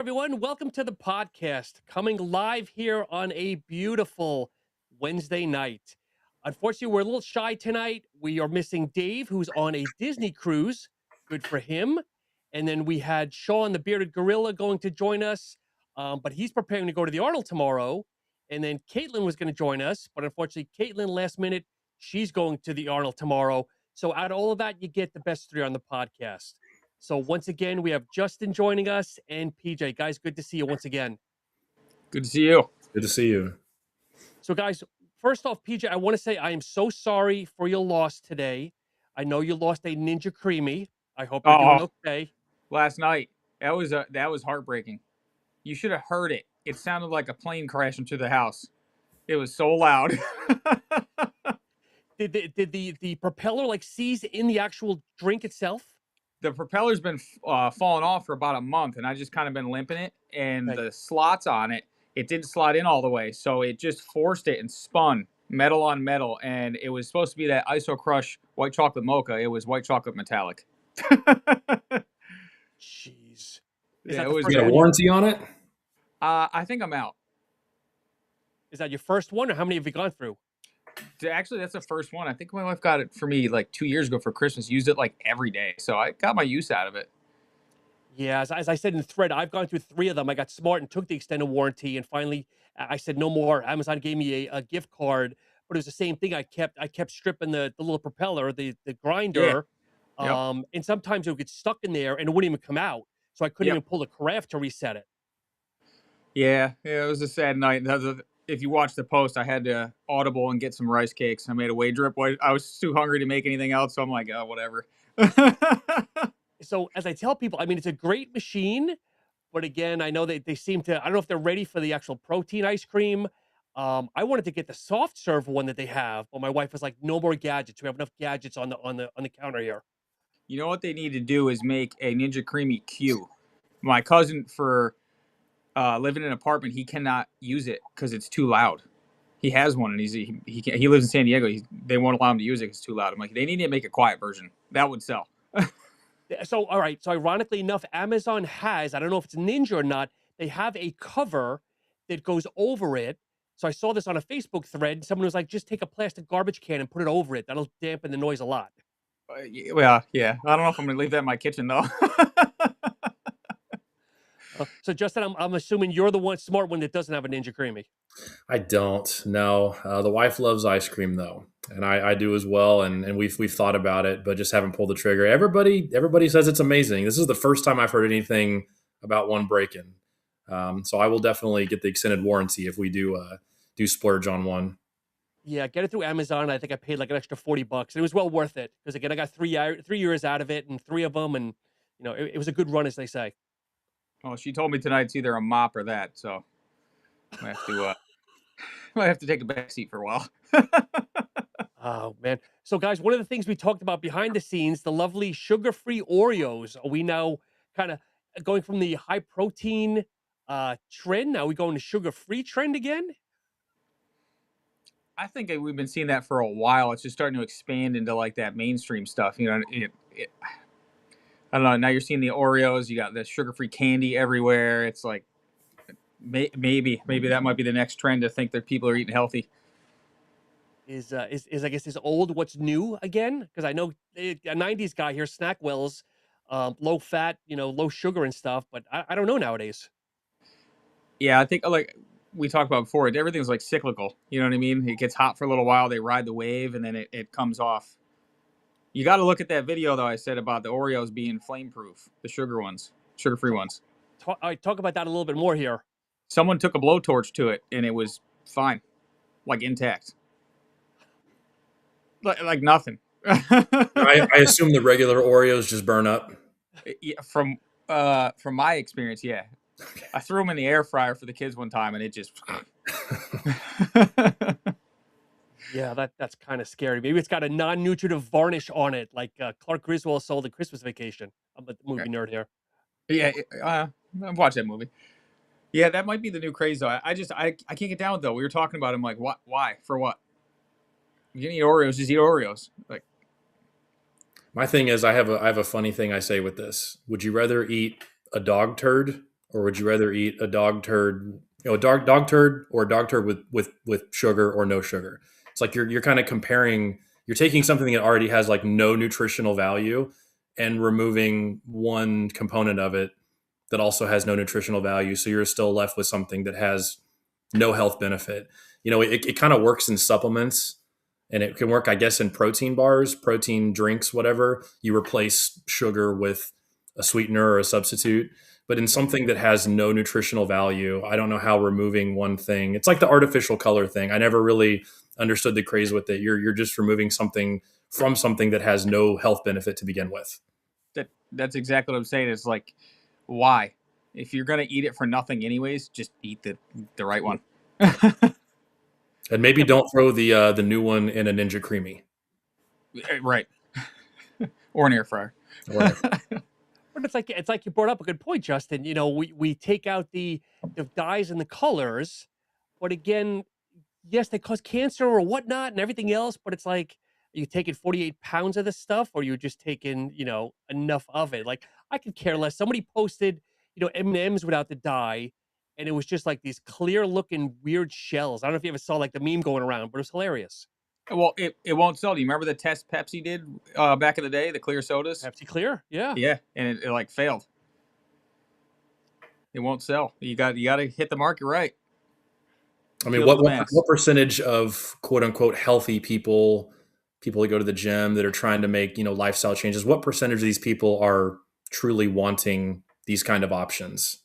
Everyone, welcome to the podcast, coming live here on a beautiful Wednesday night. Unfortunately, we're a little shy tonight. We are missing Dave, who's on a Disney cruise. Good for him. And then we had Sean, the bearded gorilla, going to join us, but he's preparing to go to the Arnold tomorrow. And then Caitlin was going to join us, but unfortunately, Caitlin, last minute, she's going to the Arnold tomorrow. So out of all of that, you get the best three on the podcast. So once again, we have Justin joining us and PJ. Guys, good to see you once again. Good to see you. Good to see you. So guys, first off, PJ, I want to say I am so sorry for your loss today. I know you lost a Ninja Creamy. I hope you're doing okay. Last night, that was heartbreaking. You should have heard it. It sounded like a plane crashing through the house. It was so loud. Did the propeller like seize in the actual drink itself? The propeller's been falling off for about a month, and I just kind of been limping it. And Okay. the slots on it, it didn't slide in all the way, so it just forced it and spun metal on metal. And it was supposed to be that ISO Crush white chocolate mocha. It was white chocolate metallic. Jeez. Yeah, that it was. You got a warranty on it? I think I'm out. Is that your first one, or how many have you gone through? Actually, that's the first one. I think my wife got it for me like 2 years ago for Christmas. Used it like every day, so I got my use out of it. Yeah, as I said in the thread, I've gone through three of them. I got smart and took the extended warranty, and finally, I said no more. Amazon gave me a gift card, but it was the same thing. I kept stripping the little propeller, the grinder, Yep. and sometimes it would get stuck in there and it wouldn't even come out. So I couldn't Yep. even pull the carafe to reset it. Yeah. It was a sad night. If you watch the post, I had to audible and get some rice cakes. I made a whey drip. I was too hungry to make anything else, so I'm like, oh, whatever. So as I tell people, I mean, it's a great machine, but again, I know they seem to. I don't know if they're ready for the actual protein ice cream. I wanted to get the soft serve one that they have, but my wife was like, "No more gadgets. We have enough gadgets on the counter here." You know what they need to do is make a Ninja Creamy Q. My cousin, for living in an apartment, he cannot use it because it's too loud. He has one, and he lives in San Diego. They won't allow him to use it because it's too loud. I'm like, they need to make a quiet version. That would sell. So, all right. So, ironically enough, Amazon has, I don't know if it's Ninja or not, they have a cover that goes over it. So, I saw this on a Facebook thread. Someone was like, just take a plastic garbage can and put it over it. That'll dampen the noise a lot. Well, yeah. I don't know if I'm going to leave that in my kitchen, though. So, Justin, I'm assuming you're the one smart one that doesn't have a Ninja Creamy. I don't. No. The wife loves ice cream though, and I do as well. And we've thought about it, but just haven't pulled the trigger. Everybody says it's amazing. This is the first time I've heard anything about one breaking. So I will definitely get the extended warranty if we do splurge on one. Yeah, get it through Amazon. I think I paid like an extra $40. It was well worth it because again, I got 3 years out of it and three of them, and it was a good run, as they say. Well, she told me tonight it's either a mop or that, so I have to might have to take a back seat for a while. Oh man! So guys, one of the things we talked about behind the scenes, the lovely sugar-free Oreos. Are we now kind of going from the high protein trend? Now we going to sugar-free trend again? I think we've been seeing that for a while. It's just starting to expand into like that mainstream stuff. I don't know. Now you're seeing the Oreos. You got the sugar-free candy everywhere. It's like maybe that might be the next trend to think that people are eating healthy. Is I guess is old what's new again? Because I know a '90s guy here, Snackwell's, low fat, low sugar and stuff. But I don't know nowadays. Yeah, I think like we talked about before, everything's like cyclical. You know what I mean? It gets hot for a little while, they ride the wave, and then it comes off. You got to look at that video though I said about the Oreos being flame proof, the sugar-free ones. Talk about that a little bit more here. Someone took a blowtorch to it and it was fine, like intact, like nothing. I assume the regular Oreos just burn up. From my experience, yeah. I threw them in the air fryer for the kids one time, and it just. Yeah, that's kind of scary. Maybe it's got a non-nutritive varnish on it, like Clark Griswold sold in Christmas Vacation. I'm a movie nerd here. Yeah, I've watched that movie. Yeah, that might be the new craze though. I can't get down with it though. We were talking about him like what? Why? For what? You can eat Oreos, just eat Oreos. Like My thing is, I have a funny thing I say with this. Would you rather eat a dog turd or would you rather eat a dog turd, a dog turd, or a dog turd with sugar or no sugar? It's like you're kind of comparing. You're taking something that already has like no nutritional value and removing one component of it that also has no nutritional value. So you're still left with something that has no health benefit. It kind of works in supplements, and it can work, I guess, in protein bars, protein drinks, whatever. You replace sugar with a sweetener or a substitute. But in Right. something that has no nutritional value, I don't know how removing one thing. It's like the artificial color thing. I never really understood the craze with it. You're just removing something from something that has no health benefit to begin with. That's exactly what I'm saying. It's like, why? If you're gonna eat it for nothing anyways, just eat the right one. And maybe Yeah, but don't throw the new one in a Ninja Creamy Right. Or an air fryer. or an air fryer. it's like you brought up a good point, Justin. We take out the dyes and the colors, but again, yes, they cause cancer or whatnot and everything else, but it's like, are you taking 48 pounds of this stuff or you just taking, enough of it? Like, I could care less. Somebody posted, M&Ms without the dye, and it was just like these clear looking weird shells. I don't know if you ever saw like the meme going around, but it was hilarious. Well, it won't sell. Do you remember the test Pepsi did back in the day, the clear sodas? Pepsi Clear, yeah. Yeah, and it like failed. It won't sell. You got to hit the market right. I mean, Appeal to what the what mass. what percentage of quote unquote healthy people that go to the gym that are trying to make lifestyle changes? What percentage of these people are truly wanting these kind of options?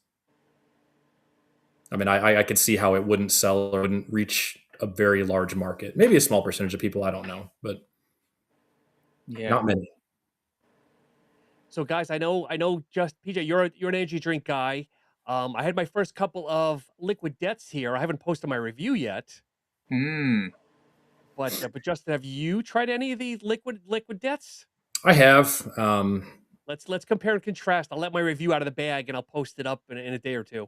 I mean, I could see how it wouldn't sell or wouldn't reach a very large market. Maybe a small percentage of people. I don't know, but Yeah. not many. So guys, I know just PJ, you're an energy drink guy. I had my first couple of liquid deaths here. I haven't posted my review yet. Hmm. But Justin, have you tried any of the liquid deaths? I have. Let's compare and contrast. I'll let my review out of the bag and I'll post it up in a day or two.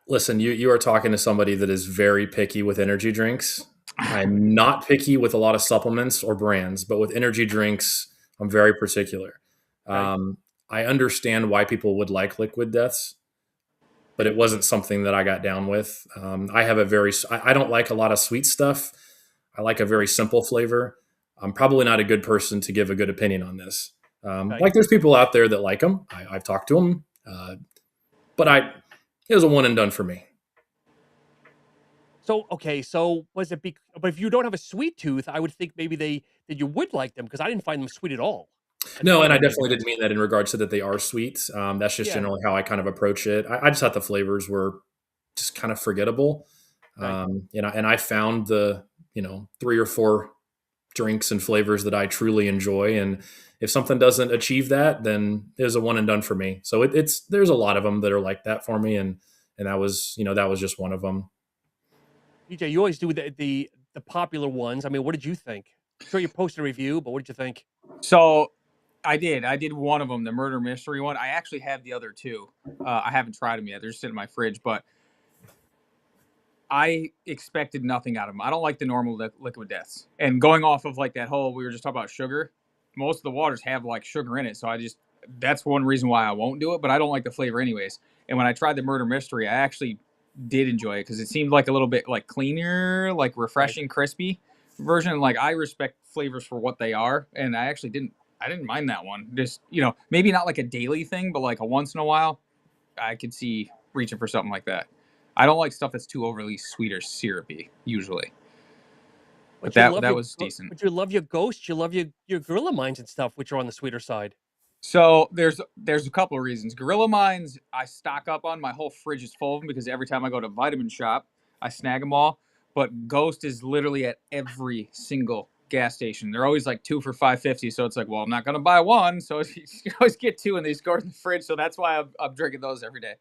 Listen, you are talking to somebody that is very picky with energy drinks. I'm not picky with a lot of supplements or brands, but with energy drinks, I'm very particular. Okay. I understand why people would like liquid deaths, but it wasn't something that I got down with. I have I don't like a lot of sweet stuff. I like a very simple flavor. I'm probably not a good person to give a good opinion on this. Okay. Like there's people out there that like them. I've talked to them, but it was a one and done for me. So okay, so was it but if you don't have a sweet tooth, I would think maybe that you would like them because I didn't find them sweet at all. I didn't No, and find I any definitely didn't difference. mean that in regards to that they are sweet. That's just Yeah. generally how I kind of approach it. I just thought the flavors were just kind of forgettable. Okay. I found the 3 or 4 drinks and flavors that I truly enjoy, and if something doesn't achieve that, then there's a one and done for me. So it's there's a lot of them that are like that for me, and that was just one of them. PJ, you always do the popular ones. I mean, what did you think? I'm sure you posted a review, but what did you think? So I did. I did one of them, the murder mystery one. I actually have the other two. I haven't tried them yet. They're just sitting in my fridge, but I expected nothing out of them. I don't like the normal liquid deaths. And going off of like that whole, we were just talking about sugar. Most of the waters have like sugar in it, so that's one reason why I won't do it. But I don't like the flavor anyways. And when I tried the murder mystery, I actually did enjoy it because it seemed like a little bit like cleaner, like Right. refreshing, crispy version. Like I respect flavors for what they are, and I actually didn't. I didn't mind that one. Just maybe not like a daily thing, but like a once in a while, I could see reaching for something like that. I don't like stuff that's too overly sweet or syrupy usually, but But you love that your was decent. but you love your ghosts, you love your gorilla mines and stuff, which are on the sweeter side. So there's a couple of reasons. Gorilla Mines, I stock up on. My whole fridge is full of them because every time I go to Vitamin Shop, I snag them all. But Ghost is literally at every single gas station. They're always like 2 for $5.50. So it's like, well, I'm not gonna buy one, so you always get two, and they just go in the fridge. So that's why I'm drinking those every day.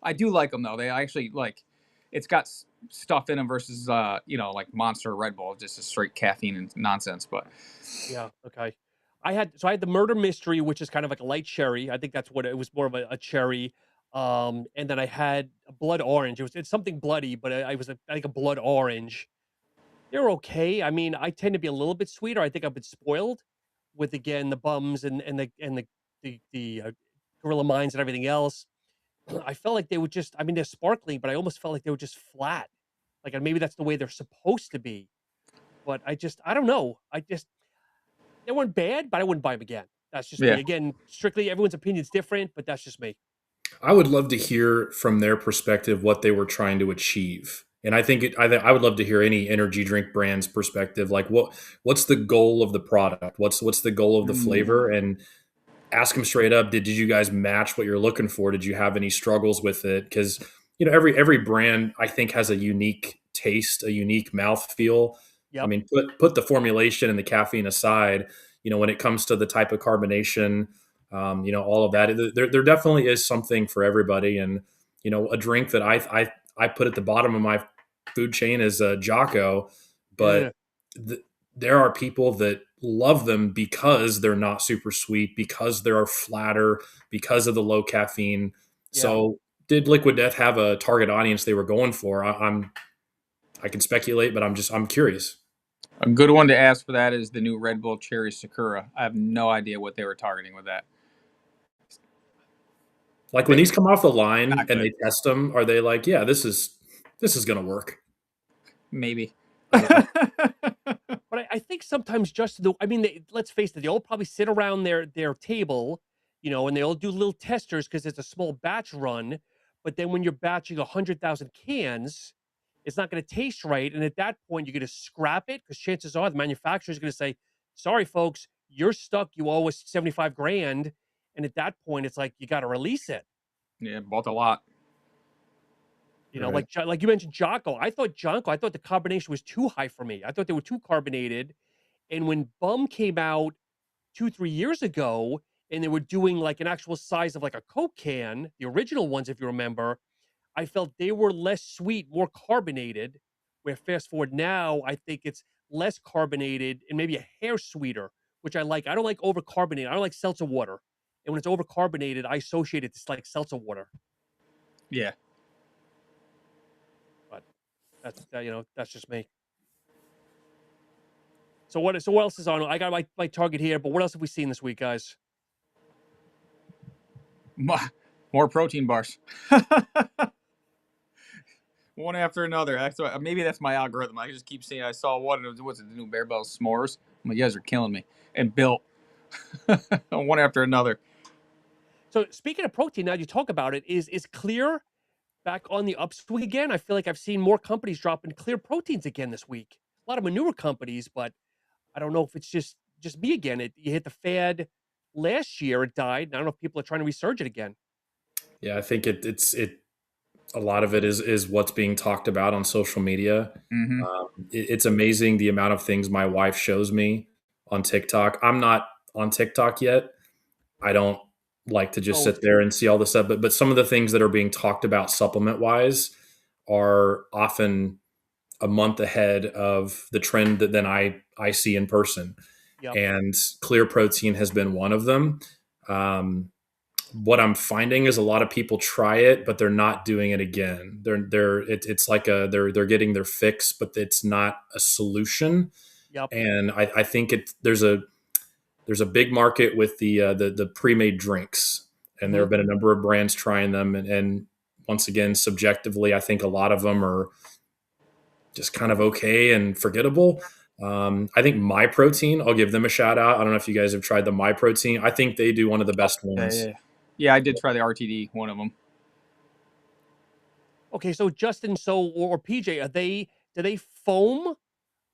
I do like them though. They actually like. It's got stuff in them versus like Monster or Red Bull, just a straight caffeine and nonsense. But Yeah, okay. I had the murder mystery, which is kind of like a light cherry. I think that's what it was, more of a cherry. And then I had a blood orange. It's something bloody, but I was I think a blood orange. They're okay. I mean, I tend to be a little bit sweeter. I think I've been spoiled with again the bums and the gorilla mines and everything else. I felt like they were just, I mean, they're sparkling, but I almost felt like they were just flat. Like, and maybe that's the way they're supposed to be. But I don't know. They weren't bad, but I wouldn't buy them again. That's just me. Yeah. Again, strictly everyone's opinion's different, but that's just me. I would love to hear from their perspective what they were trying to achieve. And I think I would love to hear any energy drink brand's perspective. Like what's the goal of the product? What's the goal of the Mm. flavor? And ask them straight up. Did you guys match what you're looking for? Did you have any struggles with it? Because every brand I think has a unique taste, a unique mouth feel. I Yep. mean, put the formulation and the caffeine aside. When it comes to the type of carbonation, all of that, there definitely is something for everybody. And a drink that I put at the bottom of my food chain is Jocko, Yeah. but there are people that love them because they're not super sweet, because they're flatter, because of the low caffeine. Yeah. So, did Liquid Death have a target audience they were going for? I can speculate, but I'm curious. A good one to ask for that is the new Red Bull Cherry Sakura. I have no idea what they were targeting with that. Like when They these come off the line not and good. they test them, are they like, yeah, this is gonna work? Maybe. I don't know. But I think sometimes just I mean, let's face it, they all probably sit around their table, and they all do little testers because it's a small batch run. But then when you're batching 100,000 cans, it's not going to taste right. And at that point, you're going to scrap it because chances are the manufacturer is going to say, sorry, folks, you're stuck. You owe us 75 grand. And at that point, it's like, you got to release it. Yeah, bought a lot. Right. Like you mentioned Jocko. I thought the combination was too high for me. I thought they were too carbonated. And when Bum came out 2, 3 years ago, and they were doing like an actual size of like a Coke can, the original ones, if you remember, I felt they were less sweet, more carbonated. Where fast forward now, I think it's less carbonated and maybe a hair sweeter, which I like. I don't like over carbonated. I don't like seltzer water. And when it's over carbonated, I associate it to like seltzer water. Yeah. But that's just me. So what else is on? I got my target here, but what else have we seen this week, guys? More protein bars. One after another. Maybe that's my algorithm. I just keep saying I saw one. And what's it? The new Bear Bell s'mores. I'm like, you guys are killing me. And built one after another. So speaking of protein, now you talk about it, is Clear back on the upswing again? I feel like I've seen more companies dropping Clear proteins again this week. A lot of newer companies, but I don't know if it's just me again. You hit the fad last year, it died. And I don't know if people are trying to resurge it again. Yeah, I think it. A lot of it is what's being talked about on social media. Mm-hmm. It's amazing the amount of things my wife shows me on TikTok. I'm not on TikTok yet. I don't like to just Oh, sit there and see all this stuff, but some of the things that are being talked about supplement wise are often a month ahead of the trend that then I see in person. yep. And Clear Protein has been one of them. Um, what I'm finding is a lot of people try it, but they're not doing it again. It's like they're getting their fix, but it's not a solution. Yep. And I think there's a big market with the pre-made drinks, and there Hmm. have been a number of brands trying them. And once again, subjectively, I think a lot of them are just kind of okay and forgettable. I think My Protein, I'll give them a shout out. I don't know if you guys have tried the My Protein. I think they do one of the best Yeah, ones. yeah. Yeah, I did try the RTD, one of them. Okay, so Justin, or PJ, do they foam?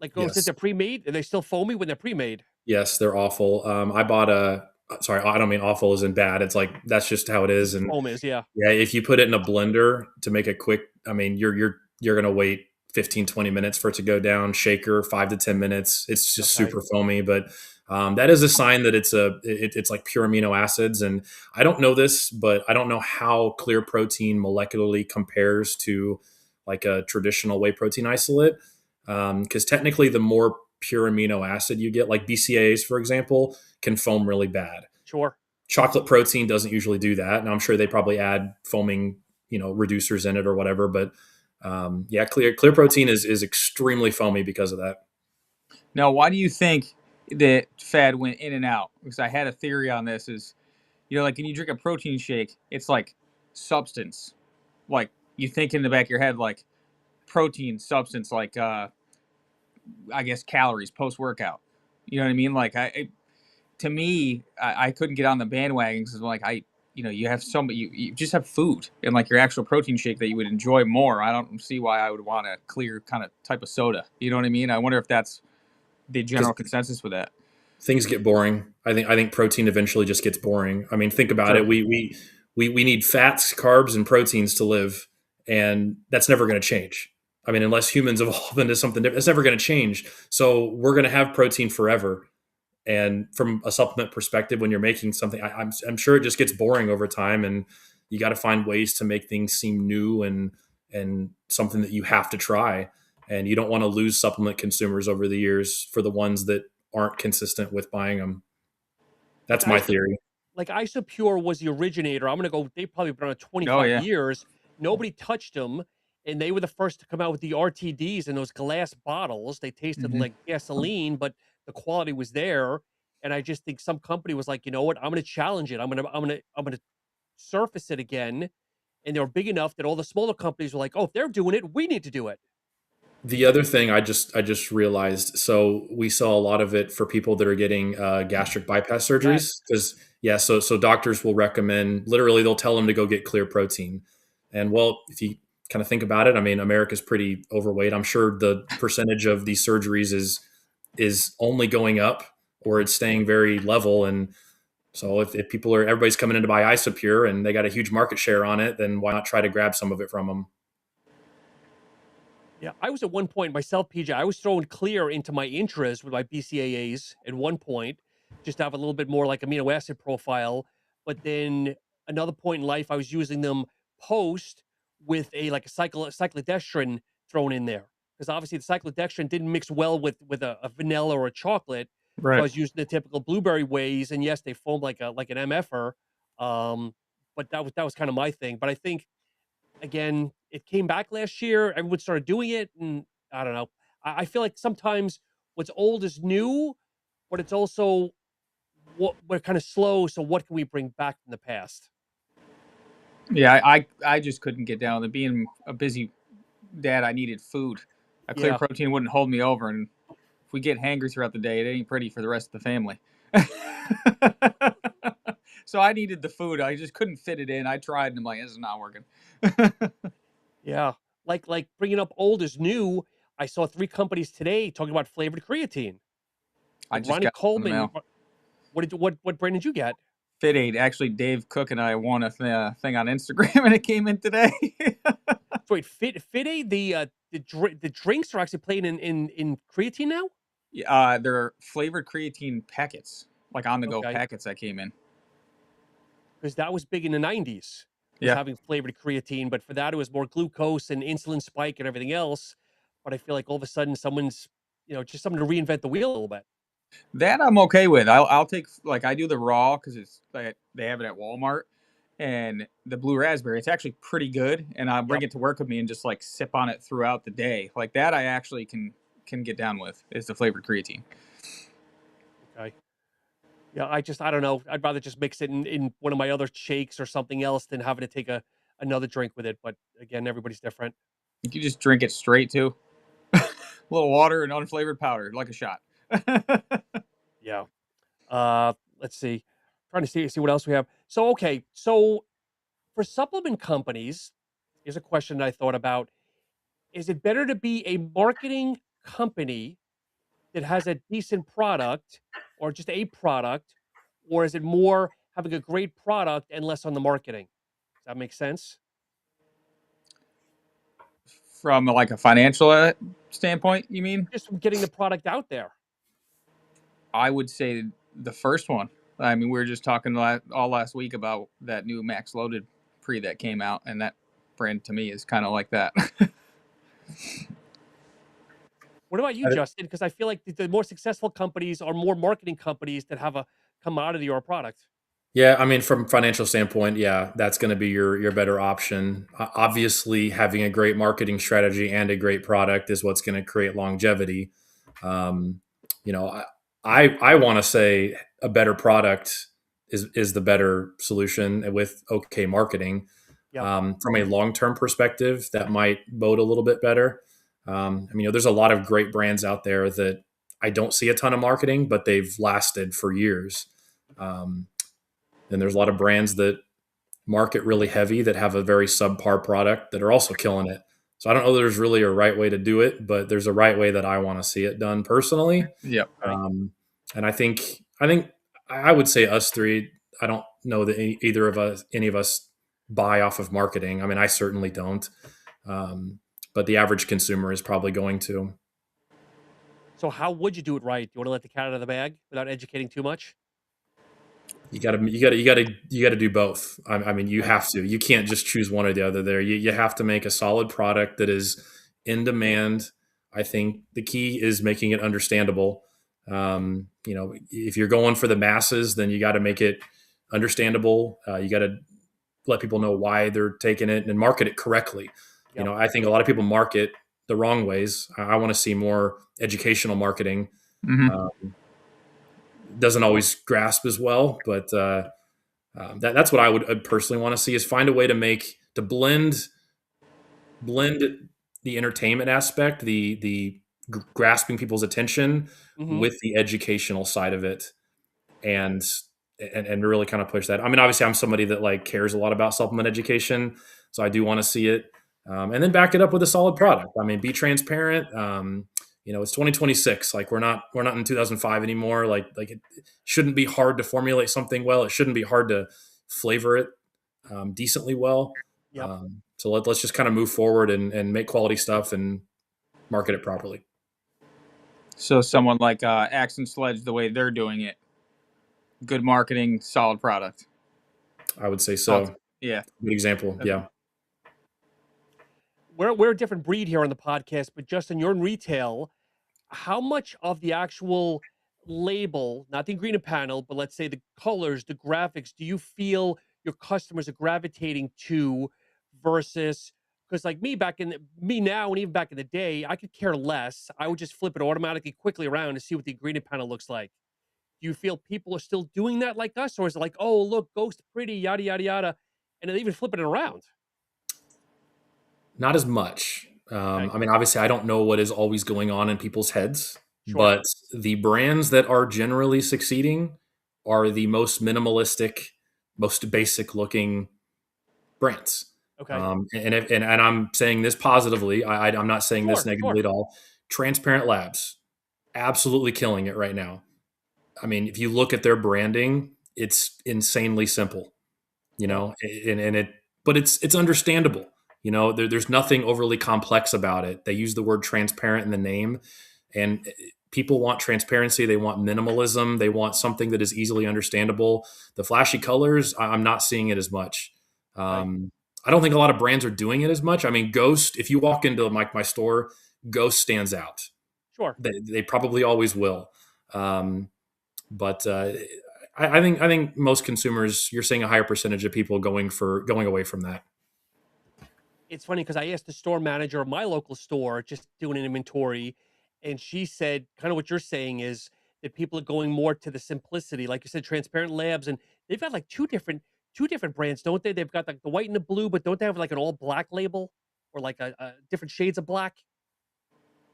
Like, or since Yes. they're pre-made, are they still foamy when they're pre-made? Yes, they're awful. I bought a sorry, I don't mean awful as in bad. It's like that's just how it is. And Foam is, yeah. yeah, if you put it in a blender to make it quick, I mean, you're gonna wait 15, 20 minutes for it to go down. Shaker 5 to 10 minutes. It's just Okay. super foamy, but that is a sign that it's like pure amino acids. And I don't know this, but I don't know how Clear Protein molecularly compares to like a traditional whey protein isolate. Because technically, the more pure amino acid you get, like BCAAs, for example, can foam really bad. Sure. Chocolate protein doesn't usually do that. And I'm sure they probably add foaming, reducers in it or whatever. But yeah, clear protein is extremely foamy because of that. Now, why do you think the fad went in and out? Because I had a theory on this. Is like when you drink a protein shake, it's like substance. Like you think in the back of your head, like protein substance, like I guess calories post workout. You know what I mean? Like to me, I couldn't get on the bandwagon because like you have you just have food and like your actual protein shake that you would enjoy more. I don't see why I would want a clear kind of type of soda. You know what I mean? I wonder if that's the Because general consensus with that. things get boring. I think protein eventually just gets boring. I mean, think about Sure. it. We need fats, carbs, and proteins to live, and that's never going to change. I mean, unless humans evolve into something different, it's never going to change. So we're going to have protein forever. And from a supplement perspective, when you're making something, I'm sure it just gets boring over time, and you got to find ways to make things seem new and something that you have to try. And you don't want to lose supplement consumers over the years for the ones that aren't consistent with buying them. Like That's my Iso theory. like Isopure was the originator. I'm gonna go. They probably been around Oh 25 yeah. years. Nobody touched them, and they were the first to come out with the RTDs in those glass bottles. They tasted Hmm. like gasoline, but the quality was there. And I just think some company was like, you know what? I'm gonna challenge it. I'm gonna surface it again. And they were big enough that all the smaller companies were like, oh, if they're doing it, we need to do it. The other thing I just realized, so we saw a lot of it for people that are getting gastric bypass surgeries Yes. because yeah, so doctors will recommend, literally they'll tell them to go get clear protein, and well, if you kind of think about it, I mean, America's pretty overweight. I'm sure the percentage of these surgeries is only going up or it's staying very level, and so if people are everybody's coming in to buy Isopure and they got a huge market share on it, then why not try to grab some of it from them? Yeah, I was at one point myself, PJ. I was throwing clear into my intras with my BCAAs at one point, just to have a little bit more like amino acid profile. But then another point in life, I was using them post with a like a cyclodextrin thrown in there because obviously the cyclodextrin didn't mix well with a vanilla or a chocolate. So I Right. was using the typical blueberry ways, and yes, they foamed like an MFer. But that was kind of my thing. But I think again, it came back last year. Everyone started doing it, and I don't know. I feel like sometimes what's old is new, but it's also what we're kind of slow. So what can we bring back from the past? Yeah, I just couldn't get down with it. Being a busy dad, I needed food. A clear Yeah, protein wouldn't hold me over, and if we get hangry throughout the day, it ain't pretty for the rest of the family. So I needed the food. I just couldn't fit it in. I tried, and I'm like, this is not working. yeah. Like bringing up old is new. I saw three companies today talking about flavored creatine. I Like just Ronnie got it in the Coleman. mail. What brand did you get? Fit Aid. Actually, Dave Cook and I won a thing on Instagram, and it came in today. So wait, Fide the drinks are actually playing in creatine now. They're flavored creatine packets, like on the go Okay. packets that came in. Because that was big in the 90s, was Yeah, having flavored creatine, but for that, it was more glucose and insulin spike and everything else. But I feel like all of a sudden someone's, just something to reinvent the wheel a little bit. that I'm okay with. I'll take like I do the raw because it's like they have it at Walmart, and the blue raspberry. It's actually pretty good, and I'll bring Yep. it to work with me and just like sip on it throughout the day. Like that, I actually can get down with is the flavored creatine. Okay. Yeah, I don't know. I'd rather just mix it in one of my other shakes or something else than having to take another drink with it. But again, everybody's different. You can just drink it straight too. A little water and unflavored powder, like a shot. Yeah. Let's see. Trying to see what else we have. So okay, so for supplement companies, here's a question that I thought about. Is it better to be a marketing company that has a decent product or just a product, or is it more having a great product and less on the marketing? Does that make sense? From like a financial standpoint, you mean? Just getting the product out there. I would say the first one. I mean, we were just talking all last week about that new Max Loaded pre that came out, and that brand to me is kind of like that. What about you, I- Justin? Because I feel like the more successful companies are more marketing companies that have a commodity or a product. Yeah, I mean, from financial standpoint, yeah, that's going to be your better option. Obviously, having a great marketing strategy and a great product is what's going to create longevity. Um, you know, I want to say a better product is the better solution with okay marketing. Yep. From a long-term perspective, that might bode a little bit better. I mean, there's a lot of great brands out there that I don't see a ton of marketing, but they've lasted for years. Um, and there's a lot of brands that market really heavy that have a very subpar product that are also killing it. So I don't know that there's really a right way to do it, but there's a right way that I want to see it done personally. Yep. Okay. And I think I would say us three. I don't know that any of us buy off of marketing. I mean, I certainly don't. But the average consumer is probably going to. So how would you do it right? You want to let the cat out of the bag without educating too much? You got to do both. I mean, you Okay. have to. You can't just choose one or the other. There, you have to make a solid product that is in demand. I think the key is making it understandable. If you're going for the masses, then you got to make it understandable. You got to let people know why they're taking it and market it correctly. Yep. I think a lot of people market the wrong ways. I want to see more educational marketing. Mm-hmm. Doesn't always grasp as well, but that's what I would personally want to see is find a way to blend the entertainment aspect, the grasping people's attention Hmm. with the educational side of it, and and really kind of push that. I mean, obviously, I'm somebody that like cares a lot about supplement education, so I do want to see it, and then back it up with a solid product. I mean, be transparent. It's 2026. Like we're not in 2005 anymore. Like it shouldn't be hard to formulate something well. It shouldn't be hard to flavor it decently well. Yep. So let's just kind of move forward and make quality stuff and market it properly. So someone like Axe and Sledge, the way they're doing it, good marketing, solid product. I would say Solid. so. Yeah. Good example. Okay. Yeah. We're a different breed here on the podcast, but Justin, you're in retail. How much of the actual label, not the ingredient panel, but let's say the colors, the graphics, do you feel your customers are gravitating to versus because like me now and even back in the day, I could care less. I would just flip it automatically quickly around to see what the ingredient panel looks like. Do you feel people are still doing that like us, or is it like, oh look, ghost pretty, yada yada yada, and then even flipping it around? Not as much. Okay, I mean, obviously, I don't know what is always going on in people's heads, sure. but the brands that are generally succeeding are the most minimalistic, most basic looking brands. Okay, And I'm saying this positively. I'm not saying this sure, negatively sure. at all. Transparent Labs, absolutely killing it right now. I mean, if you look at their branding, it's insanely simple, Yep. and but it's understandable. There's nothing overly complex about it. They use the word transparent in the name, and people want transparency. They want minimalism. They want something that is easily understandable. The flashy colors, I'm not seeing it as much. Okay, I don't think a lot of brands are doing it as much. I mean, Ghost, if you walk into my store, Ghost stands out. sure. They probably always will. Um, but I think most consumers, you're seeing a higher percentage of people going away from that. It's funny because I asked the store manager of my local store, just doing an inventory, and she said kind of what you're saying is that people are going more to the simplicity, like you said, Transparent Labs, and they've got like two different brands, don't they? They've got like the white and the blue, but don't they have like an all black label or like a different shades of black?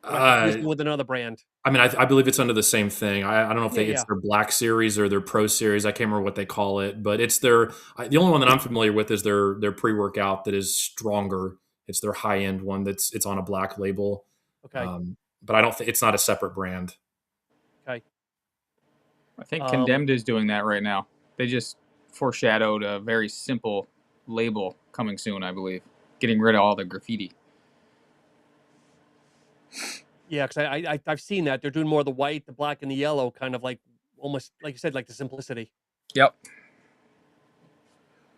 Or am I confusing Uh, with another brand? I mean, I believe it's under the same thing. I don't know if Yeah, it's yeah. their Black Series or their Pro Series. I can't remember what they call it, but it's the only one that I'm familiar with is their pre workout that is stronger. It's their high end one it's on a black label. Okay, But I don't think it's not a separate brand. okay. I think Um, Condemned is doing that right now. They just foreshadowed a very simple label coming soon, I believe, getting rid of all the graffiti. yeah, because I've seen that they're doing more of the white, the black, and the yellow, kind of like almost like you said, like the simplicity. Yep.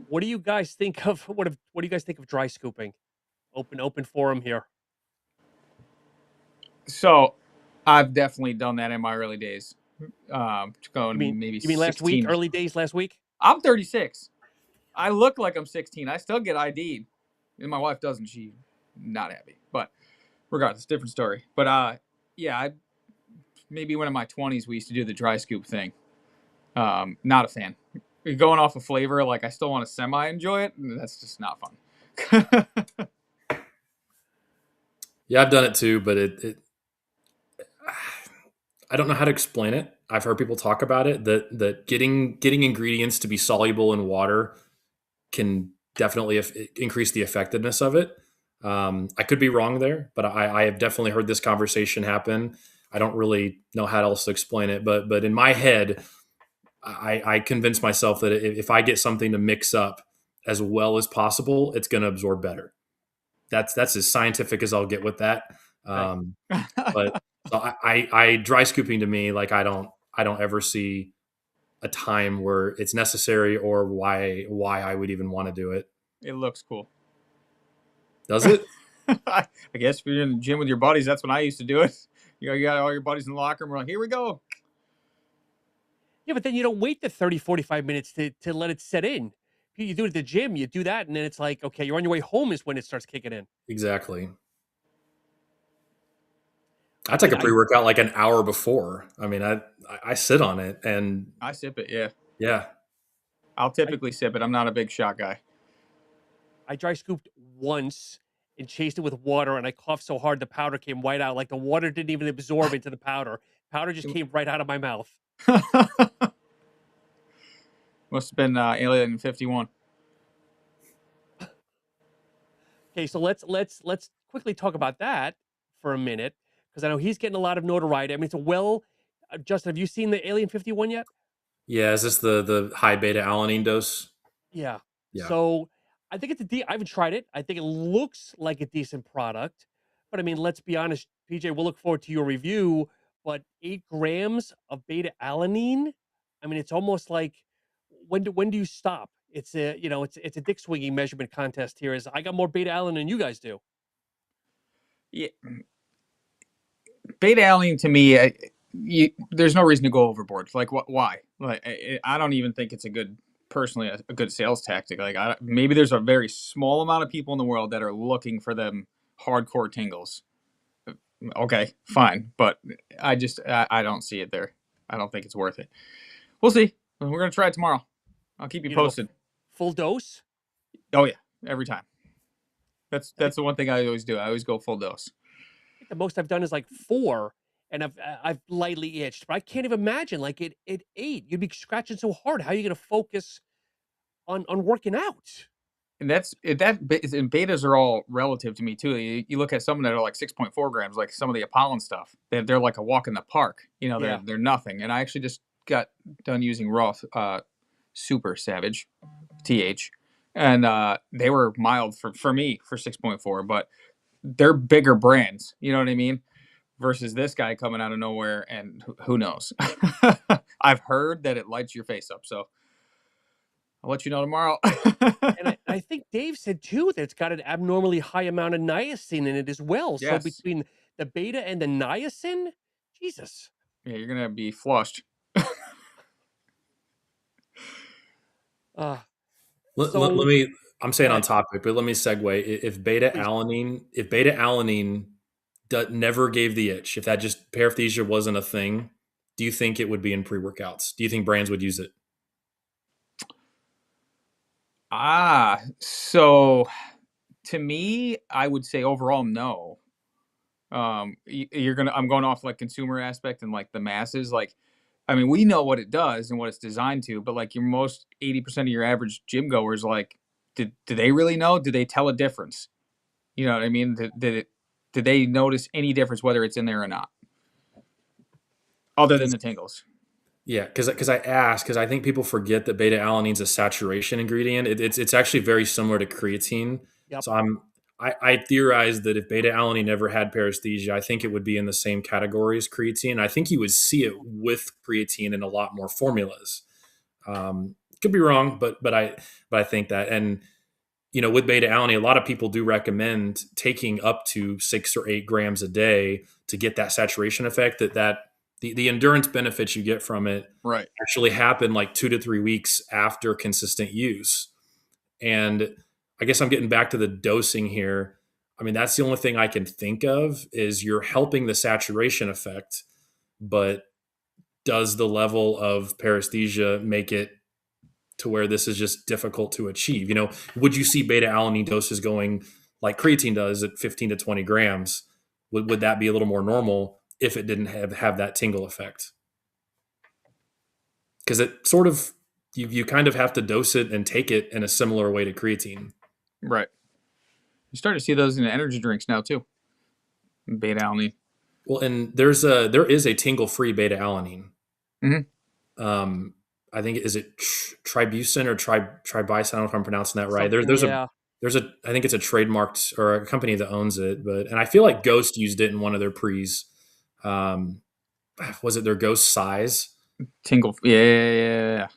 What do you guys think of what do you guys think of dry scooping? Open forum here. So I've definitely done that in my early days. You mean Going maybe you mean last week, 16. early days last week? I'm 36. I look like I'm 16. I still get ID'd. And my wife doesn't. She not happy. But regardless, different story. But yeah, maybe one of my 20s we used to do the dry scoop thing. Not a fan. Going off of flavor, like I still want to semi enjoy it. And that's just not fun. Yeah, I've done it too, but I don't know how to explain it. I've heard people talk about it that getting ingredients to be soluble in water can definitely increase the effectiveness of it. I could be wrong there, but I have definitely heard this conversation happen. I don't really know how else to explain it, but in my head, I convince myself that if I get something to mix up as well as possible, it's going to absorb better. That's as scientific as I'll get with that. Okay. Um, but so I dry scooping to me, like I don't ever see a time where it's necessary or why I would even want to do it. It looks cool. Does it? I guess if you're in the gym with your buddies, that's when I used to do it. You got all your buddies in the locker room. We're like, here we go. Yeah, but then you don't wait the 30, 45 minutes to let it set in. You do it at the gym, you do that, and then it's like, okay, you're on your way home is when it starts kicking in. Exactly. I I take think a pre workout like an hour before. I mean, I sit on it and I sip it, yeah. yeah. I'll I typically sip it. I'm not a big shot guy. I dry scooped once and chased it with water, and I coughed so hard the powder came right out. Like the water didn't even absorb into the powder. Powder just came right out of my mouth. Must have been Alien 51. Okay, so let's quickly talk about that for a minute because I know he's getting a lot of notoriety. I mean, it's a well. Justin, have you seen the Alien 51 yet? Yeah, is this the high beta alanine dose? Yeah. Yeah. So I think I haven't tried it. I think it looks like a decent product, but I mean, let's be honest, PJ. We'll look forward to your review. But 8 grams of beta alanine. I mean, it's almost like when do you stop? It's a dick swinging measurement contest here. Is I got more beta alanine than you guys do. Yeah. Beta alanine to me, there's no reason to go overboard. Like, why? Like, I don't even think it's personally, a good sales tactic. Like, maybe there's a very small amount of people in the world that are looking for them hardcore tingles. Okay, fine, but I don't see it there. I don't think it's worth it. We'll see. We're gonna try it tomorrow. I'll keep you You know, posted. full dose. Oh yeah, every time. I think That's the one thing I always do. I always go full dose. the most I've done is like 4, and I've lightly itched, but I can't even imagine like it 8. You'd be scratching so hard. How are you going to focus on working out? And and betas are all relative to me too. You look at some that are like 6.4 grams, like some of the Apollon stuff. They're like a walk in the park. You know, Yeah. they're nothing. And I actually just got done using raw Super Savage TH, and they were mild for me for 6.4, but they're bigger brands. You know what I mean? Versus this guy coming out of nowhere, and who knows? I've heard that it lights your face up, so I'll let you know tomorrow. And I think Dave said too that it's got an abnormally high amount of niacin in it as well. So Yes. between the beta and the niacin, Jesus. Yeah, you're gonna be flushed. Uh, Let so me. I'm go saying on ahead, topic, but let me segue. please. If beta alanine never gave the itch, if that just paresthesia wasn't a thing, do you think it would be in pre workouts? Do you think brands would use it? So to me, I would say overall no. I'm going off like consumer aspect and like the masses. Like, I mean, we know what it does and what it's designed to, but like your most 80% of your average gym goers, like, do they really know? Do they tell a difference? You know what I mean? Did they notice any difference whether it's in there or not, other than the tingles? Yeah, because I asked because I think people forget that beta alanine is a saturation ingredient. It's actually very similar to creatine. Yep. So I theorize that if beta alanine never had paresthesia, I think it would be in the same category as creatine. I think you would see it with creatine in a lot more formulas. Could be wrong, but I think that. And with beta alanine, a lot of people do recommend taking up to 6 or 8 grams a day to get that saturation effect. The endurance benefits you get from it Right. actually happen like 2 to 3 weeks after consistent use. And I guess I'm getting back to the dosing here. I mean, that's the only thing I can think of is you're helping the saturation effect, but does the level of paresthesia make it to where this is just difficult to achieve? Would you see beta alanine doses going like creatine does at 15 to 20 grams? Would that be a little more normal if it didn't have that tingle effect? Because it sort of you kind of have to dose it and take it in a similar way to creatine. Right. You're starting to see those in energy drinks now too. Beta alanine. Well, and there is a tingle free beta alanine. Mm-hmm. I think is it Tribucin or Tribison? I don't know if I'm pronouncing that right. Something, yeah. There's a I think it's a trademarked or a company that owns it, and I feel like Ghost used it in one of their pre's. Was it their Ghost size? Tingle, yeah.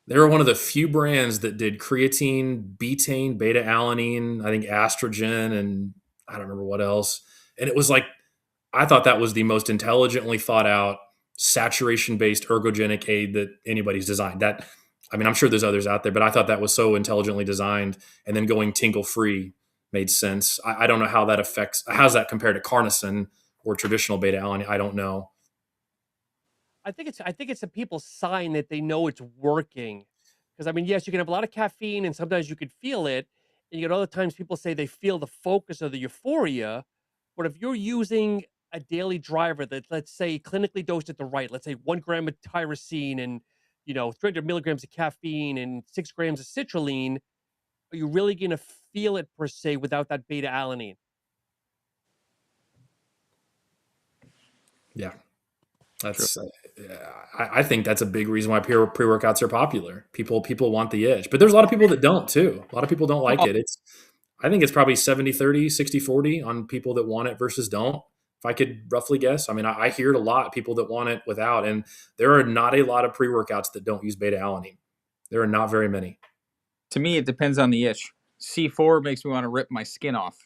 They were one of the few brands that did creatine, betaine, beta alanine, I think estrogen, and I don't remember what else. And it was like, I thought that was the most intelligently thought out, saturation based ergogenic aid that anybody's designed. I'm sure there's others out there, but I thought that was so intelligently designed. And then going tingle free made sense. I don't know how that affects, how's that compared to carnosine or traditional beta alanine? I don't know. I think it's a people's sign that they know it's working. Because yes, you can have a lot of caffeine, and sometimes you could feel it. And you get other times people say they feel the focus or the euphoria. But if you're using a daily driver that, let's say, clinically dosed at the right, let's say 1 gram of tyrosine and 300 milligrams of caffeine and 6 grams of citrulline, are you really going to feel it per se without that beta alanine? Yeah. That's I think that's a big reason why pre-workouts are popular. People want the edge, but there's a lot of people that don't too. A lot of people don't like it. I think it's probably 70-30, 60-40 on people that want it versus don't. If I could roughly guess, I hear it a lot, people that want it without, and there are not a lot of pre-workouts that don't use beta alanine. There are not very many. To me, it depends on the itch. C4 makes me want to rip my skin off.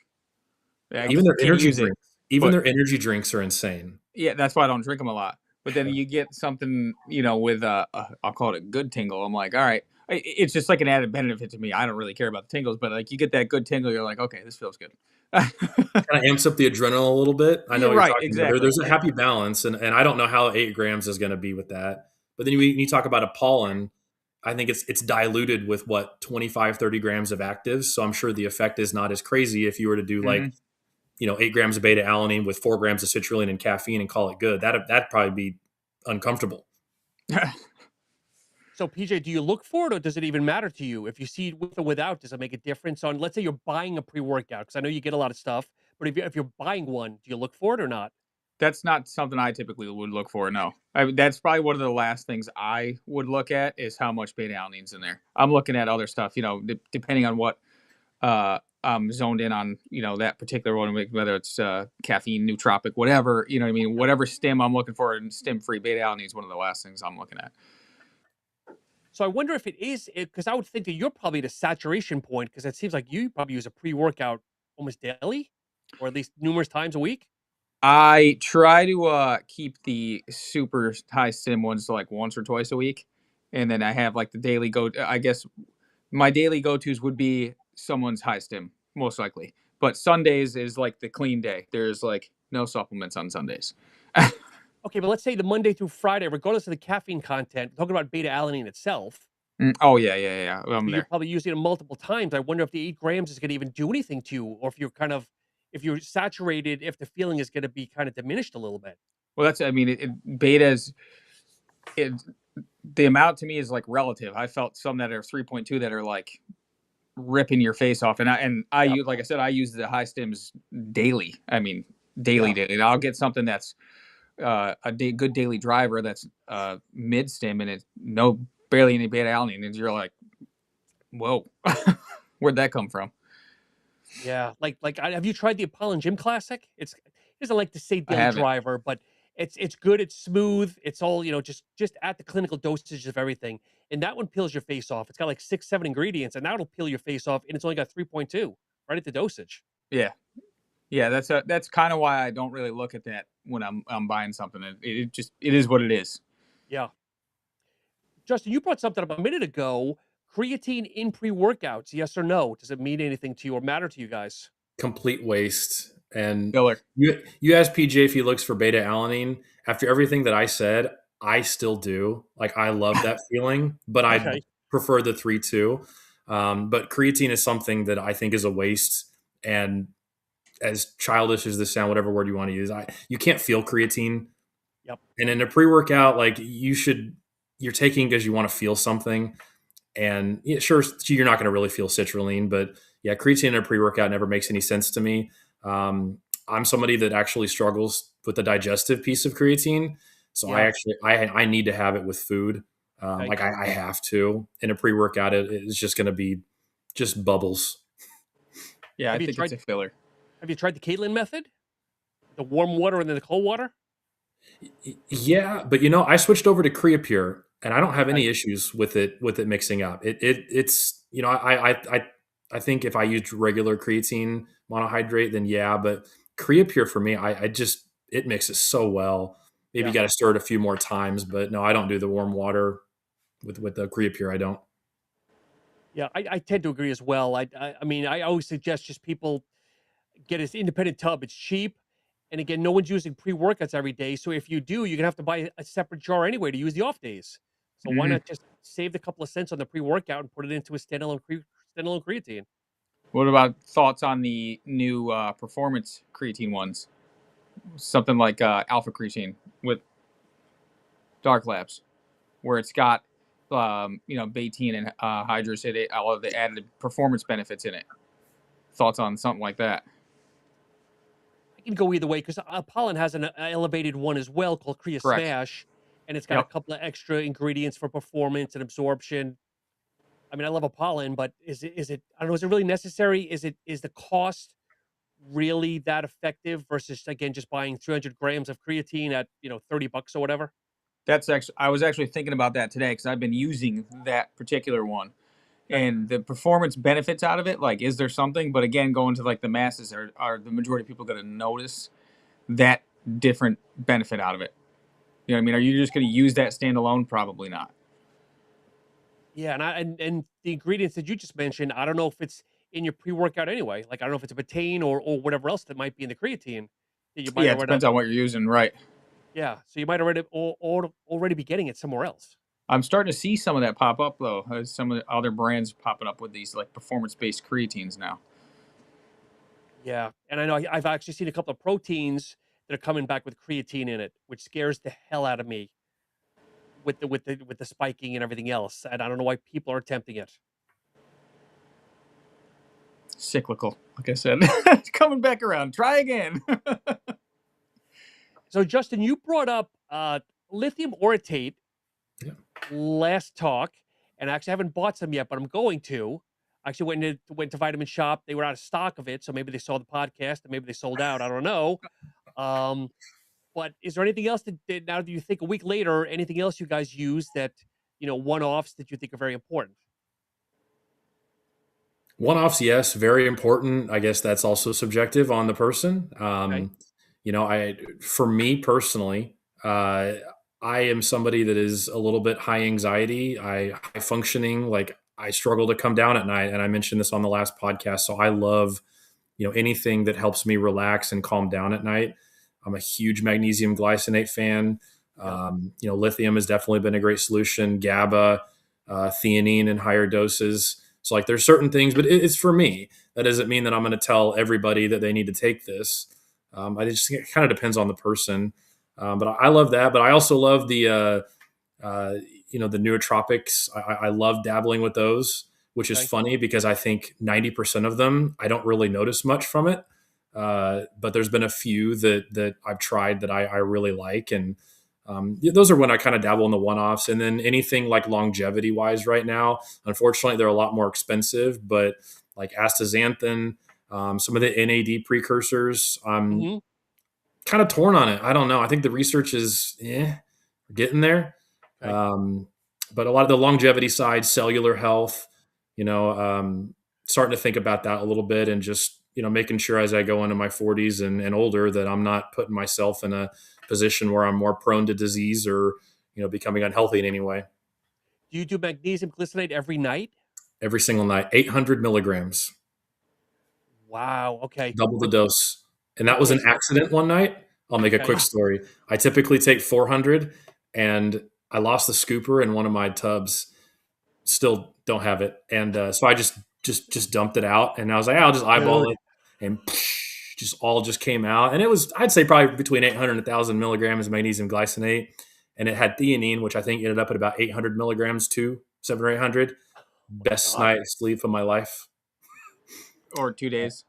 Even their energy drinks are insane. Yeah, that's why I don't drink them a lot. But then you get something, with I'll call it a good tingle. I'm like, all right, it's just like an added benefit to me. I don't really care about the tingles, but like you get that good tingle, you're like, okay, this feels good. Kind of amps up the adrenaline a little bit. I know what you're talking exactly. about. There's a happy balance, and I don't know how 8 grams is going to be with that. But then when you talk about a pollen, I think it's diluted with 25, 30 grams of actives. So I'm sure the effect is not as crazy if you were to do like 8 grams of beta alanine with 4 grams of citrulline and caffeine and call it good. That'd probably be uncomfortable. So PJ, do you look for it, or does it even matter to you? If you see it with or without, does it make a difference on, let's say you're buying a pre-workout? Because I know you get a lot of stuff, but if you're buying one, do you look for it or not? That's not something I typically would look for, no. That's probably one of the last things I would look at is how much beta alanine's in there. I'm looking at other stuff, depending on what I'm zoned in on, that particular one, whether it's caffeine, nootropic, whatever, whatever stim I'm looking for, and stim-free beta alanine is one of the last things I'm looking at. So I wonder if it is, because I would think that you're probably at a saturation point, because it seems like you probably use a pre-workout almost daily, or at least numerous times a week. I try to keep the super high stim ones to like once or twice a week. And then I have like the daily I guess my daily go-tos would be someone's high stim, most likely. But Sundays is like the clean day. There's like no supplements on Sundays. Okay, but let's say the Monday through Friday, regardless of the caffeine content, talking about beta alanine itself. Oh, yeah. You're probably using it multiple times. I wonder if the 8 grams is going to even do anything to you, or if you're saturated, if the feeling is going to be kind of diminished a little bit. Well, betas, the amount to me is like relative. I felt some that are 3.2 that are like ripping your face off. I use, like I said, I use the high stims daily. Daily. And I'll get something that's good daily driver that's mid stim, and it's barely any beta alanine, and you're like, whoa, where'd that come from? Yeah, have you tried the Apollon Gym Classic? It doesn't like to say daily driver, but it's good. It's smooth. It's all just at the clinical dosage of everything, and that one peels your face off. It's got like 6-7 ingredients, and that'll peel your face off, and it's only got 3.2 right at the dosage. Yeah, that's kind of why I don't really look at that when I'm buying something. It is what it is. Yeah. Justin, you brought something up a minute ago. Creatine in pre-workouts, yes or no? Does it mean anything to you or matter to you guys? Complete waste. And Filler. You ask PJ if he looks for beta alanine. After everything that I said, I still do. Like, I love that feeling, but Okay. prefer the 3-2. But creatine is something that I think is a waste. And as childish as this sound, whatever word you want to use, you can't feel creatine. Yep. And in a pre-workout, like you're taking because you want to feel something. And yeah, sure, you're not going to really feel citrulline, but yeah, creatine in a pre-workout never makes any sense to me. I'm somebody that actually struggles with the digestive piece of creatine, so Yeah. I need to have it with food. Okay. Like I have to. In a pre-workout, it's just going to be just bubbles. Yeah, I Have you think it's tried a filler. have you tried the Caitlin method? The warm water and then the cold water? Yeah, but I switched over to Creapure, and I don't have Okay. any issues with it mixing up. It's I think if I used regular creatine monohydrate, then yeah, but Creapure for me, I just it mixes so well. Maybe you Yeah. got to stir it a few more times, but no, I don't do the warm water with the Creapure. I don't. Yeah, I tend to agree as well. I mean, I always suggest just people get this independent tub. It's cheap. And again, no one's using pre-workouts every day. So if you do, you're gonna have to buy a separate jar anyway to use the off days. So why Hmm. not just save the couple of cents on the pre-workout and put it into a standalone creatine? What about thoughts on the new performance creatine ones? Something like alpha creatine with Dark Labs, where it's got betaine and hydrous, all of the added performance benefits in it. Thoughts on something like that? I can go either way because Pollen has an elevated one as well called Crea Correct. Smash, and it's got a Yep. couple of extra ingredients for performance and absorption. I mean, I love Apollon, but is it I don't know, is it really necessary? Is the cost really that effective versus again just buying 300 grams of creatine at $30 or whatever? That's actually I was actually thinking about that today because I've been using that particular one Okay. and the performance benefits out of it. Like, is there something? But again, going to like the masses, are the majority of people going to notice that different benefit out of it? You know what I mean? Are you just going to use that standalone? Probably not. Yeah, and the ingredients that you just mentioned, I don't know if it's in your pre-workout anyway. Like I don't know if it's a betaine or whatever else that might be in the creatine that you might Yeah, it already. depends on what you're using, right? Yeah, so you might already be getting it somewhere else. I'm starting to see some of that pop up though. Some of the other brands popping up with these like performance based creatines now. Yeah, and I know I've actually seen a couple of proteins that are coming back with creatine in it, which scares the hell out of me with the spiking and everything else. And I don't know why people are attempting it. Cyclical, like I said, coming back around. Try again. So Justin, you brought up lithium orotate Yeah. last talk, and I actually haven't bought some yet, but I'm going to. I actually went to Vitamin Shop. They were out of stock of it, so maybe they saw the podcast and maybe they sold out. I don't know. Um, but is there anything else that now do you think a week later, anything else you guys use that one-offs that you think are very important? One-offs, yes, very important. I guess that's also subjective on the person. Okay. I for me personally, I am somebody that is a little bit high anxiety, high functioning. Like I struggle to come down at night, and I mentioned this on the last podcast. So I love anything that helps me relax and calm down at night. I'm a huge magnesium glycinate fan. Yep. Lithium has definitely been a great solution. GABA, theanine in higher doses. So like there's certain things, but it's for me. That doesn't mean that I'm going to tell everybody that they need to take this. I just think it kind of depends on the person. But I love that. But I also love the nootropics. I love dabbling with those, which is Okay. funny because I think 90% of them I don't really notice much from it. But there's been a few that I've tried that I really like, and those are when I kind of dabble in the one-offs. And then anything like longevity wise right now, unfortunately, they're a lot more expensive. But like astaxanthin, some of the NAD precursors, I'm Hmm. kind of torn on it. I don't know. I think the research is getting there. Okay. Um, but a lot of the longevity side, cellular health, starting to think about that a little bit, and just making sure as I go into my 40s and older that I'm not putting myself in a position where I'm more prone to disease or becoming unhealthy in any way. Do you do magnesium glycinate every night? Every single night, 800 milligrams, Wow. Okay. double the But dose. And that was okay. an accident one night. I'll make a Okay. quick story. I typically take 400, and I lost the scooper in one of my tubs. Still don't have it. And so I just dumped it out, and I was like, I'll just eyeball Dude. it, and just all just came out. And it was, I'd say, probably between 800 and 1,000 milligrams of magnesium glycinate, and it had theanine, which I think ended up at about 800 milligrams too, 700 or 800. Oh my Best God. night of sleep of my life. Or 2 days.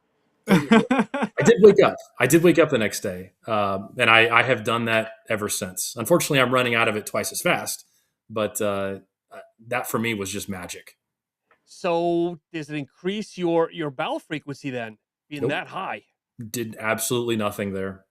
I did wake up. I did wake up the next day, and I have done that ever since. Unfortunately, I'm running out of it twice as fast, but that for me was just magic. So does it increase your bowel frequency then, being Nope, that high? did absolutely nothing there.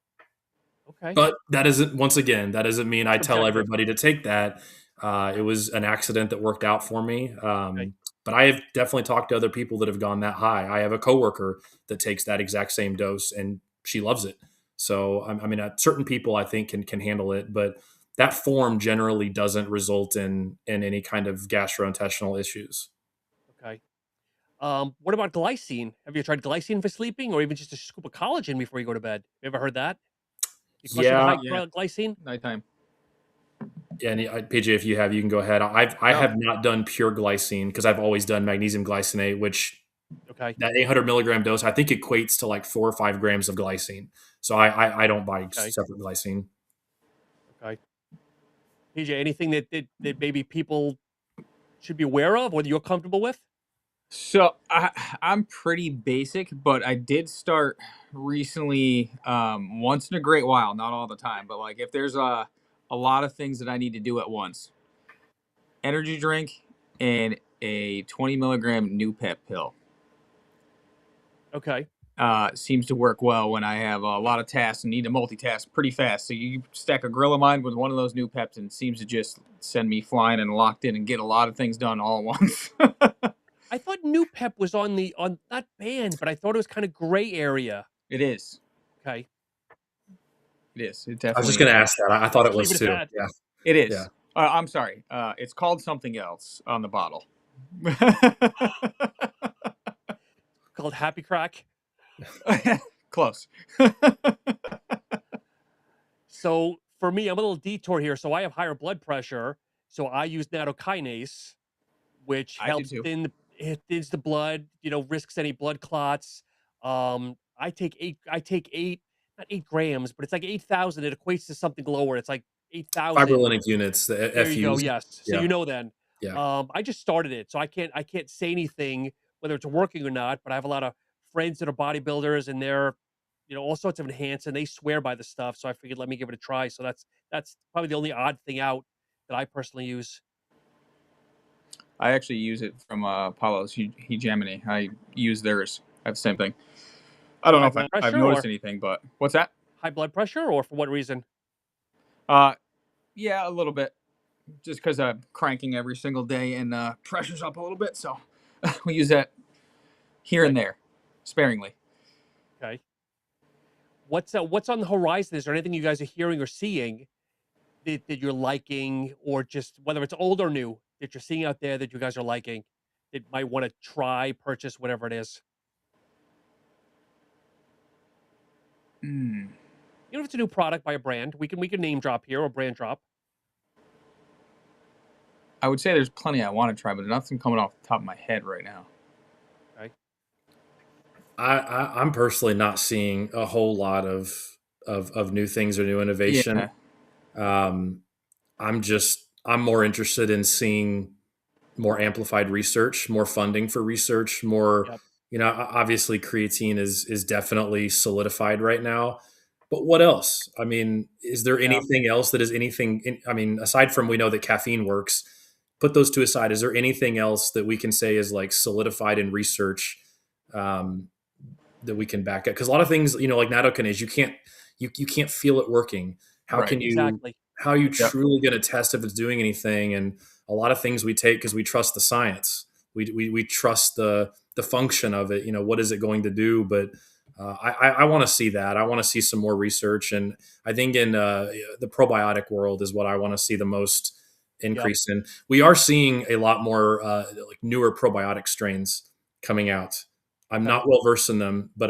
Okay. But that isn't, once again, that doesn't mean I tell Subjective. everybody to take that. It was an accident that worked out for me. Okay. But I have definitely talked to other people that have gone that high. I have a coworker that takes that exact same dose, and she loves it. So I mean, certain people I think can handle it, but that form generally doesn't result in any kind of gastrointestinal issues. Okay. What about glycine? Have you tried glycine for sleeping, or even just a scoop of collagen before you go to bed? You ever heard that? Because of the Yeah, high Yeah, glycine? nighttime. yeah, and PJ, if you have, you can go ahead. I No, have not done pure glycine because I've always done magnesium glycinate, which Okay. that 800 milligram dose, I think equates to like 4 or 5 grams of glycine. So I don't buy Okay. separate glycine. Okay. PJ, anything that maybe people should be aware of, or that you're comfortable with? so I'm pretty basic, but I did start recently, once in a great while, not all the time, but like if there's a lot of things that I need to do at once, energy drink and a 20 milligram new pep pill. Okay. Seems to work well when I have a lot of tasks and need to multitask pretty fast. So you stack a grill of mine with one of those new peps, and it seems to just send me flying and locked in and get a lot of things done all at once. I thought New Pep was on not banned, but I thought it was kind of gray area. It is. Okay. It is. It I was just definitely going to is. ask that. I thought it Leave was it at too. that. Yeah. It Yeah. is. I'm sorry. It's called something else on the bottle. Called Happy Crack. Close. So for me, I'm a little detour here. So I have higher blood pressure. So I use nattokinase, which I do helps too. it thins the blood, risks any blood clots. I take eight, not 8 grams, but it's like 8,000. It equates to something lower. It's like 8,000. Fibrinolytic units, the There you go. FUs. Yes. So Yeah. then. Yeah. I just started it, so I can't say anything whether it's working or not. But I have a lot of friends that are bodybuilders, and they're all sorts of enhanced, and they swear by the stuff. So I figured let me give it a try. So that's probably the only odd thing out that I personally use. I actually use it from Paolo's Hegemony. I use theirs. I have the same thing. I don't know High if blood I've pressure noticed or anything, but what's that? high blood pressure, or for what reason? Uh, yeah, a little bit. Just because I'm cranking every single day and pressure's up a little bit, so we use that here Okay. and there, sparingly. Okay. What's on the horizon? Is there anything you guys are hearing or seeing that you're liking, or just whether it's old or new that you're seeing out there that you guys are liking, that might want to try, purchase, whatever it is? Mm. Even if it's a new product by a brand, we can name drop here or brand drop. I would say there's plenty I want to try, but nothing coming off the top of my head right now. Okay. I'm personally not seeing a whole lot of new things or new innovation. Yeah, Um, I'm more interested in seeing more amplified research, more funding for research, more, Yep. obviously creatine is definitely solidified right now. But what else? I mean, is there Yeah. anything else that is anything I mean, aside from we know that caffeine works, put those two aside, is there anything else that we can say is like solidified in research um, that we can back up? Because a lot of things, like nattokinase, you can't feel it working. How right. can you Exactly. how are you Yep. truly going to test if it's doing anything? And a lot of things we take because we trust the science. We trust the function of it. What is it going to do? But I want to see that. I want to see some more research, and I think in the probiotic world is what I want to see the most Yep. increase in. We are seeing a lot more like newer probiotic strains coming out. I'm Okay. not well versed in them, but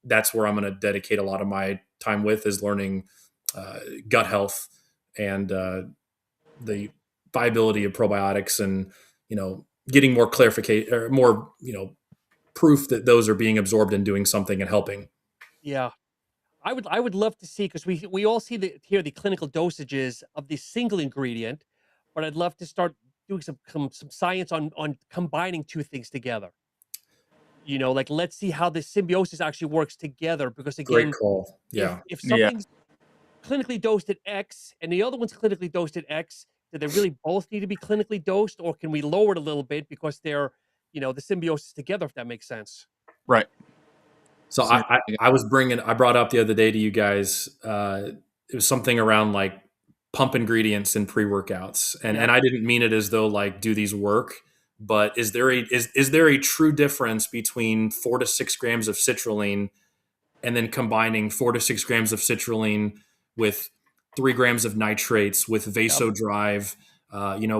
that's where I'm going to dedicate a lot of my time with is learning gut health and the viability of probiotics and getting more clarification or more, proof that those are being absorbed and doing something and helping. Yeah. I would love to see, because we all see the clinical dosages of the single ingredient, but I'd love to start doing some science on combining two things together. Like, let's see how the symbiosis actually works together. Because Great again, call. if Yeah. if Yeah. something's clinically dosed at X and the other one's clinically dosed at X, do they really both need to be clinically dosed, or can we lower it a little bit because they're, the symbiosis together, if that makes sense? Right. So Same. I brought up the other day to you guys, it was something around like pump ingredients in pre-workouts. And Yep. I didn't mean it as though like, do these work, but is there a true difference between 4 to 6 grams of citrulline and then combining 4 to 6 grams of citrulline with 3 grams of nitrates with Yep. vasodrive,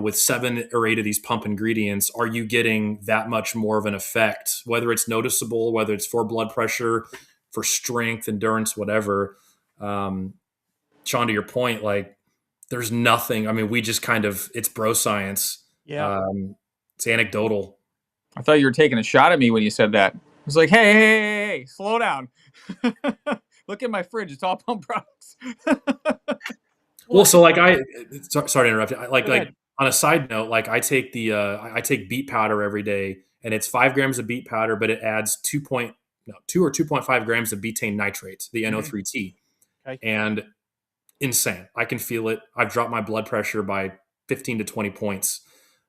with 7 or 8 of these pump ingredients? Are you getting that much more of an effect, whether it's noticeable, whether it's for blood pressure, for strength, endurance, whatever? Um, Sean, to your point, like there's nothing. I mean, we just kind of, it's bro science. Yeah. It's anecdotal. I thought you were taking a shot at me when you said that. I was like, hey, slow down. Look at my fridge. It's all pump products. Well, Well, so like sorry to interrupt. go Like ahead. on a side note, like I take beet powder every day, and it's 5 grams of beet powder, but it adds 2 or 2.5 grams of betaine nitrate, the Mhm. NO3T, Okay. and insane. I can feel it. I've dropped my blood pressure by 15 to 20 points,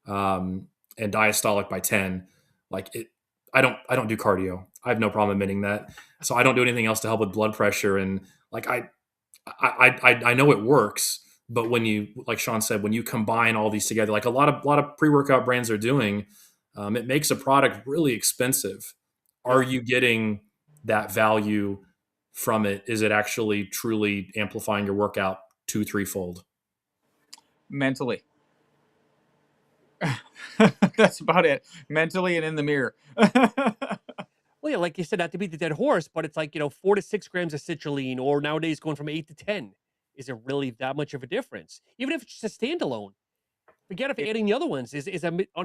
and diastolic by 10. Like it, I don't do cardio. I have no problem admitting that. So I don't do anything else to help with blood pressure, and like I know it works, but when you, like Sean said, when you combine all these together, like a lot of pre workout brands are doing, it makes a product really expensive. Are Yep. you getting that value from it? Is it actually truly amplifying your workout 2 3 fold? Mentally. That's about it. Mentally and in the mirror. Well, yeah, like you said, not to beat the dead horse, but it's like, 4 to 6 grams of citrulline, or nowadays going from 8 to 10. Is it really that much of a difference? Even if it's just a standalone, forget if it, adding the other ones. On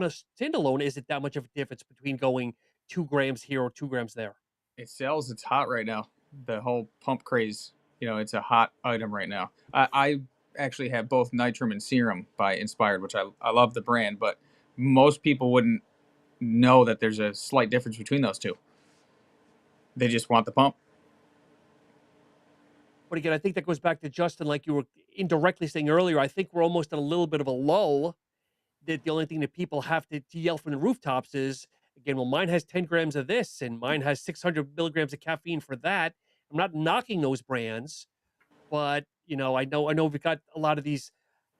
a standalone, is it that much of a difference between going 2 grams here or 2 grams there? it sells. It's hot right now. The whole pump craze. It's a hot item right now. I actually have both Nitrum and Serum by Inspired, which I love the brand, but most people wouldn't know that there's a slight difference between those two. They just want the pump. But again, I think that goes back to Justin, like you were indirectly saying earlier. I think we're almost at a little bit of a lull, that the only thing that people have to yell from the rooftops is, again, well, mine has 10 grams of this and mine has 600 milligrams of caffeine for that. I'm not knocking those brands, but I know we've got a lot of these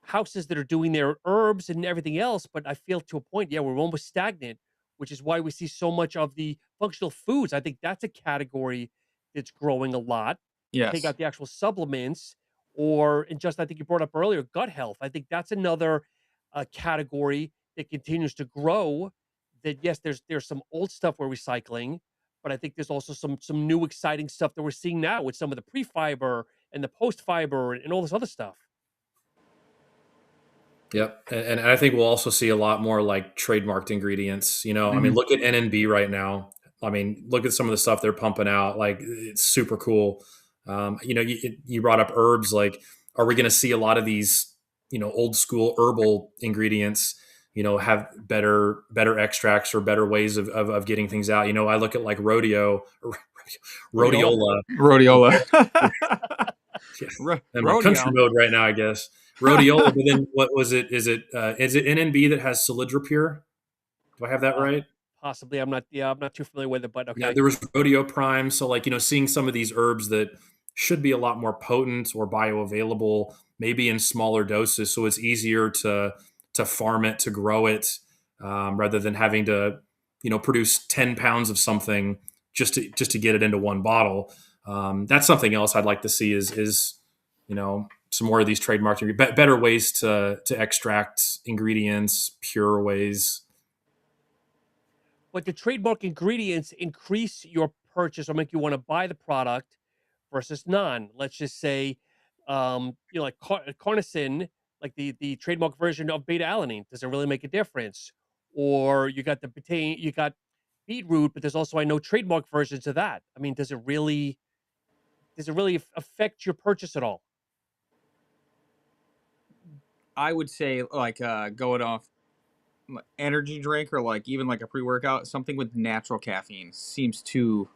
houses that are doing their herbs and everything else, but I feel to a point, yeah, we're almost stagnant, which is why we see so much of the functional foods. I think that's a category that's growing a lot. Take Yes. out the actual supplements, or, and just, I think you brought up earlier, gut health. I think that's another category that continues to grow. That, yes, there's some old stuff we're recycling, but I think there's also some new exciting stuff that we're seeing now with some of the pre-fiber and the post-fiber and all this other stuff. Yep, and I think we'll also see a lot more like trademarked ingredients. I mean, Mhm. look at NNB right now. I mean, look at some of the stuff they're pumping out. Like, it's super cool. You brought up herbs. Like, are we going to see a lot of these, old school herbal ingredients? Have better extracts or better ways of getting things out. I look at like Rhodiola. rhodiola. Rhodiola. Yeah, I'm on country Rodeo. mode right now, I guess. Rhodiola, but then what was it? Is it NNB that has Solidropure? Do I have that Uh, right? Possibly. I'm not. Yeah, I'm not too familiar with it, but Yeah, okay. there was Rodeo Prime. So like, seeing some of these herbs that should be a lot more potent or bioavailable, maybe in smaller doses, so it's easier to farm it, to grow it, rather than having to, produce 10 pounds of something just to get it into one bottle. That's something else I'd like to see is some more of these trademarks, better ways to extract ingredients, pure ways. But the trademark ingredients increase your purchase or make you want to buy the product versus non. Let's just say, like carnosine, like the trademark version of beta alanine. Does it really make a difference? or you got the potato, you got beetroot, but there's also, I know, trademark versions of that. I mean, does it really affect your purchase at all? I would say like going off energy drink or like even like a pre-workout, something with natural caffeine seems to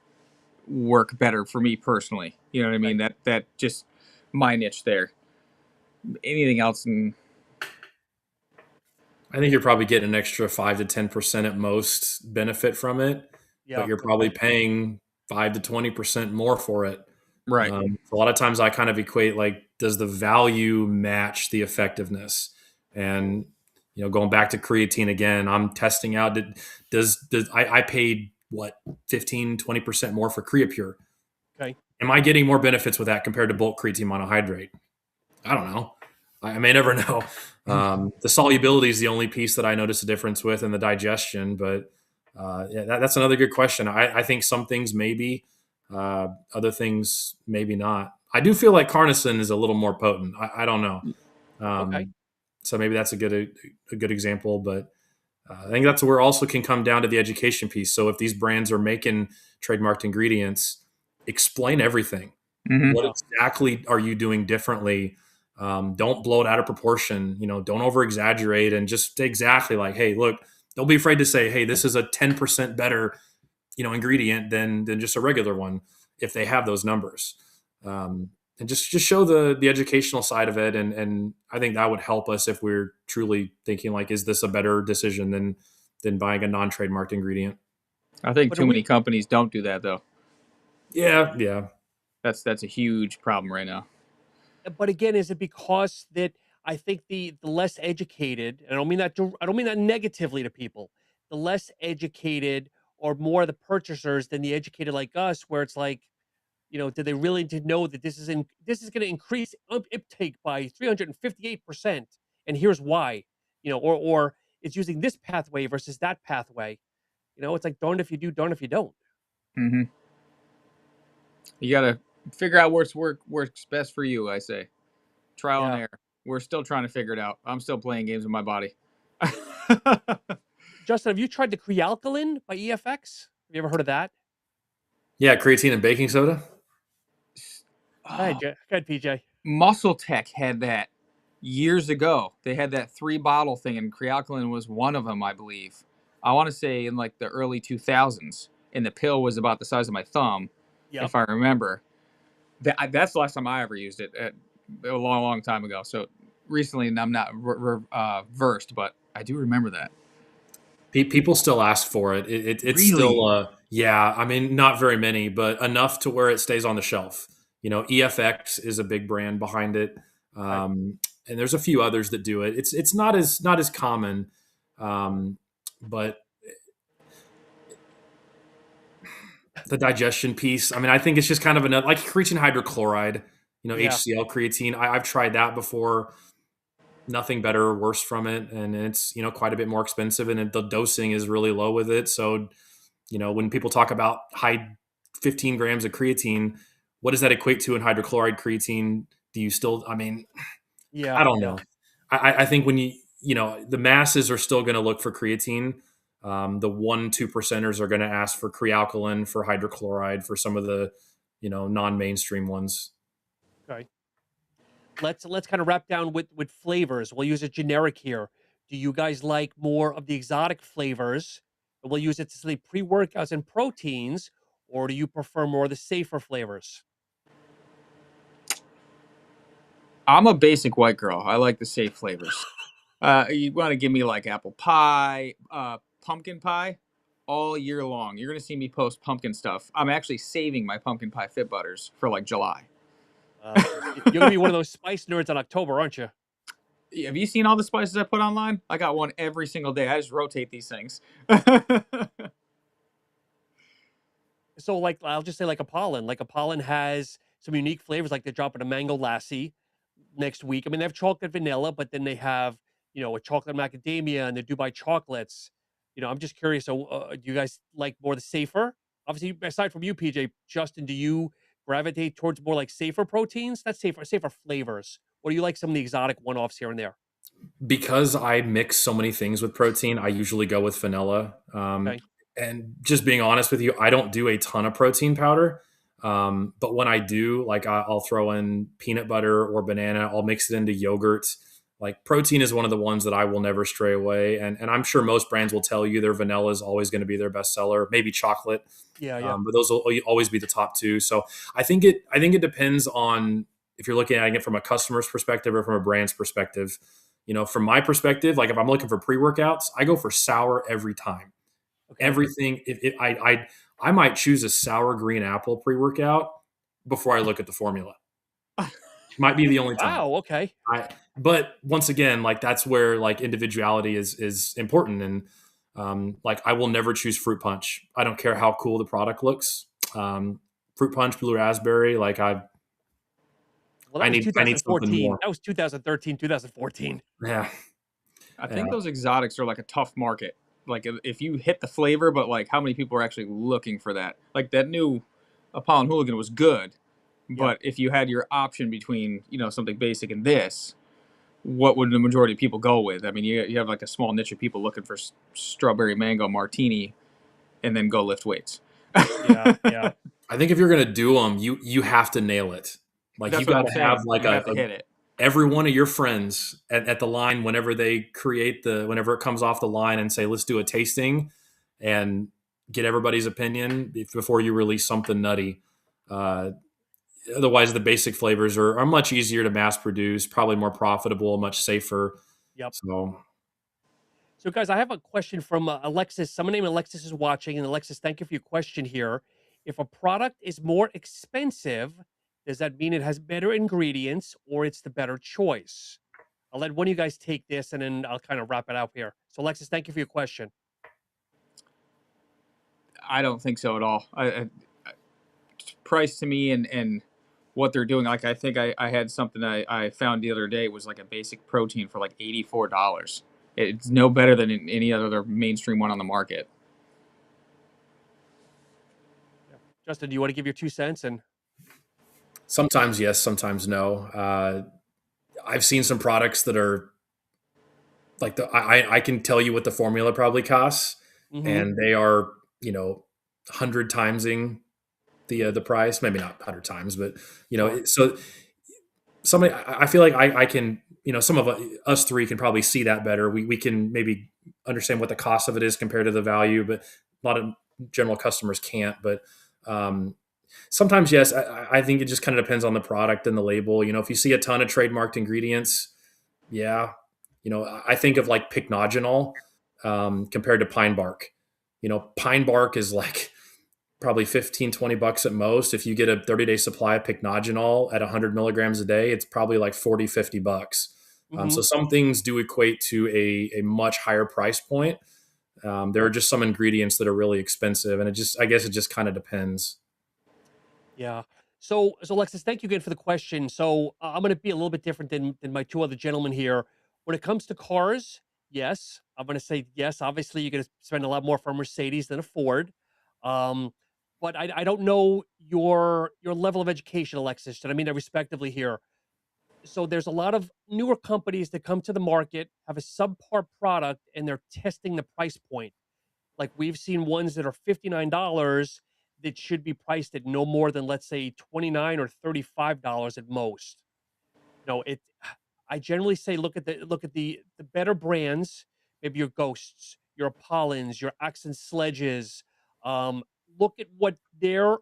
work better for me personally. You know what I mean? Okay. That just my niche there. Anything else? And I think you're probably getting an extra 5 to 10% at most benefit from it, but Yeah. you're probably Okay. paying 5 to 20% more for it. right. A lot of times I kind of equate like, does the value match the effectiveness? And going back to creatine again, I'm testing out. Does I paid what 15 to 20% more for Creapure? Okay. Am I getting more benefits with that compared to bulk creatine monohydrate? I don't know. I may never know. The solubility is the only piece that I notice a difference with, and the digestion. But yeah, that's another good question. I think some things maybe, other things maybe not. I do feel like carnosine is a little more potent. I don't know. Okay. So maybe that's a good example. But I think that's where also can come down to the education piece. So if these brands are making trademarked ingredients, explain everything. Mm-hmm. What Yeah. exactly are you doing differently? Don't blow it out of proportion. Don't over exaggerate, and just exactly like, hey, look, don't be afraid to say, hey, this is a 10% better, ingredient than just a regular one if they have those numbers. And just show the educational side of it, and I think that would help us if we're truly thinking like, is this a better decision than buying a non-trademarked ingredient? I think But are too many we? companies don't do that though. Yeah, yeah. That's a huge problem right now. But again, is it because that I think the less educated, and I don't mean that I don't mean that negatively to people, the less educated or more the purchasers than the educated like us, where it's like, do they really to know that this is going to increase uptake by 358%, and here's why, or it's using this pathway versus that pathway. It's like darned if you do, darned if you don't. Mm-hmm. You got to figure out works best for you. I say trial and Yeah. error. We're still trying to figure it out. I'm still playing games with my body. Justin, have you tried the Crealkaline by EFX? Have you ever heard of that? Yeah, creatine and baking soda. Go ahead, Oh, Go ahead, PJ. Muscle Tech had that years ago. They had that 3 bottle thing, and Crealkaline was one of them, I believe. I want to say in like the early 2000s, and the pill was about the size of my thumb, Yep. if I remember. That's the last time I ever used it, a long, long time ago. So recently, I'm not versed, but I do remember that. People still ask for it. It's still, Really? yeah. I mean, not very many, but enough to where it stays on the shelf. EFX is a big brand behind it, Okay. and there's a few others that do it. It's not as common, but the digestion piece. I mean, I think it's just kind of another like creatine hydrochloride. Yeah. HCl creatine. I've tried that before. Nothing better or worse from it, and it's quite a bit more expensive, and the dosing is really low with it. So when people talk about high 15 grams of creatine, what does that equate to in hydrochloride creatine? Do you still, I mean, Yeah. I don't Yeah. know. I think when the masses are still going to look for creatine. The 1-2 percenters are going to ask for crealkaline, for hydrochloride, for some of the, non-mainstream ones. Okay. Let's kind of wrap down with flavors. We'll use a generic here. Do you guys like more of the exotic flavors? And we'll use it to say pre-workouts and proteins, or do you prefer more of the safer flavors? I'm a basic white girl. I like the safe flavors. You want to give me like apple pie, pumpkin pie, all year long. You're gonna see me post pumpkin stuff. I'm actually saving my pumpkin pie fit butters for like July. You're gonna be one of those spice nerds in October, aren't you? Have you seen all the spices I put online? I got one every single day. I just rotate these things. So, like, I'll just say like a pollen. Like a pollen has some unique flavors. Like they're dropping a mango lassi next week. I mean, they have chocolate vanilla, but then they have a chocolate macadamia and the Dubai chocolates. I'm just curious. So, do you guys like more the safer? Obviously, aside from you, PJ, Justin, do you gravitate towards more like safer proteins? That's safer flavors, or do you like some of the exotic one offs here and there? Because I mix so many things with protein, I usually go with vanilla. Okay. And just being honest with you, I don't do a ton of protein powder. But when I do, like I'll throw in peanut butter or banana, I'll mix it into yogurt. Like protein is one of the ones that I will never stray away. And I'm sure most brands will tell you their vanilla is always going to be their best seller, maybe chocolate. Yeah, yeah. But those will always be the top two. So I think it depends on if you're looking at it from a customer's perspective or from a brand's perspective. From my perspective, like if I'm looking for pre-workouts, I go for sour every time. Okay. Everything. I might choose a sour green apple pre-workout before I look at the formula. Might be the only time. Wow. Okay. But once again, like that's where like individuality is important, and like I will never choose fruit punch. I don't care how cool the product looks. Fruit punch, blue raspberry, like Well, that was I need something 2014. more. That was 2013, 2014. Yeah, I yeah. think those exotics are like a tough market. Like if you hit the flavor, but like how many people are actually looking for that? Like that new Apollon Hooligan was good, Yeah. but if you had your option between something basic and this, what would the majority of people go with? I mean, you have like a small niche of people looking for strawberry mango martini, and then go lift weights. Yeah. Yeah. I think if you're gonna do them, you have to nail it. Like you That's what got I'm to have saying. like You have to hit it. every one of your friends at the line whenever they create whenever it comes off the line and say let's do a tasting and get everybody's opinion before you release something nutty. Uh, Otherwise, the basic flavors are much easier to mass produce, probably more profitable, much safer. Yep. So So, guys, I have a question from Alexis. Someone named Alexis is watching, and Alexis, thank you for your question here. If a product is more expensive, does that mean it has better ingredients, or it's the better choice? I'll let one of you guys take this, and then I'll kind of wrap it up here. So, Alexis, thank you for your question. I don't think so at all. Price to me and what they're doing. Like I think I had something I found the other day was like a basic protein for like $84. It's no better than any other mainstream one on the market. Yeah. Justin, do you want to give your 2 cents? And sometimes yes, sometimes no. I've seen some products that are like I can tell you what the formula probably costs, mm-hmm. and they are 100 timesing the price. Maybe not 100 times, but Sure. so somebody I feel like I can some of us three can probably see that better. We can maybe understand what the cost of it is compared to the value, but a lot of general customers can't. But sometimes yes, I think it just kind of depends on the product and the label. If you see a ton of trademarked ingredients, yeah. I think of like pycnogenol compared to pine bark. Pine bark is like probably 15, $20 at most. If you get a 30-day supply of pycnogenol at 100 milligrams a day, it's probably like 40, $50. Mm-hmm. So some things do equate to a much higher price point. There are just some ingredients that are really expensive, and I guess it just kind of depends. Yeah. So Alexis, thank you again for the question. So I'm going to be a little bit different than my two other gentlemen here. When it comes to cars, yes, I'm going to say yes. Obviously, you're going to spend a lot more for a Mercedes than a Ford. Um, but I don't know your level of education, Alexis. And I mean that respectively here. So there's a lot of newer companies that come to the market, have a subpar product, and they're testing the price point. Like we've seen ones that are $59 that should be priced at no more than, let's say, 29 or $35 at most. It I generally say look at the better brands, maybe your Ghosts, your Apollons, your Accent Sledges. Um, Look at what their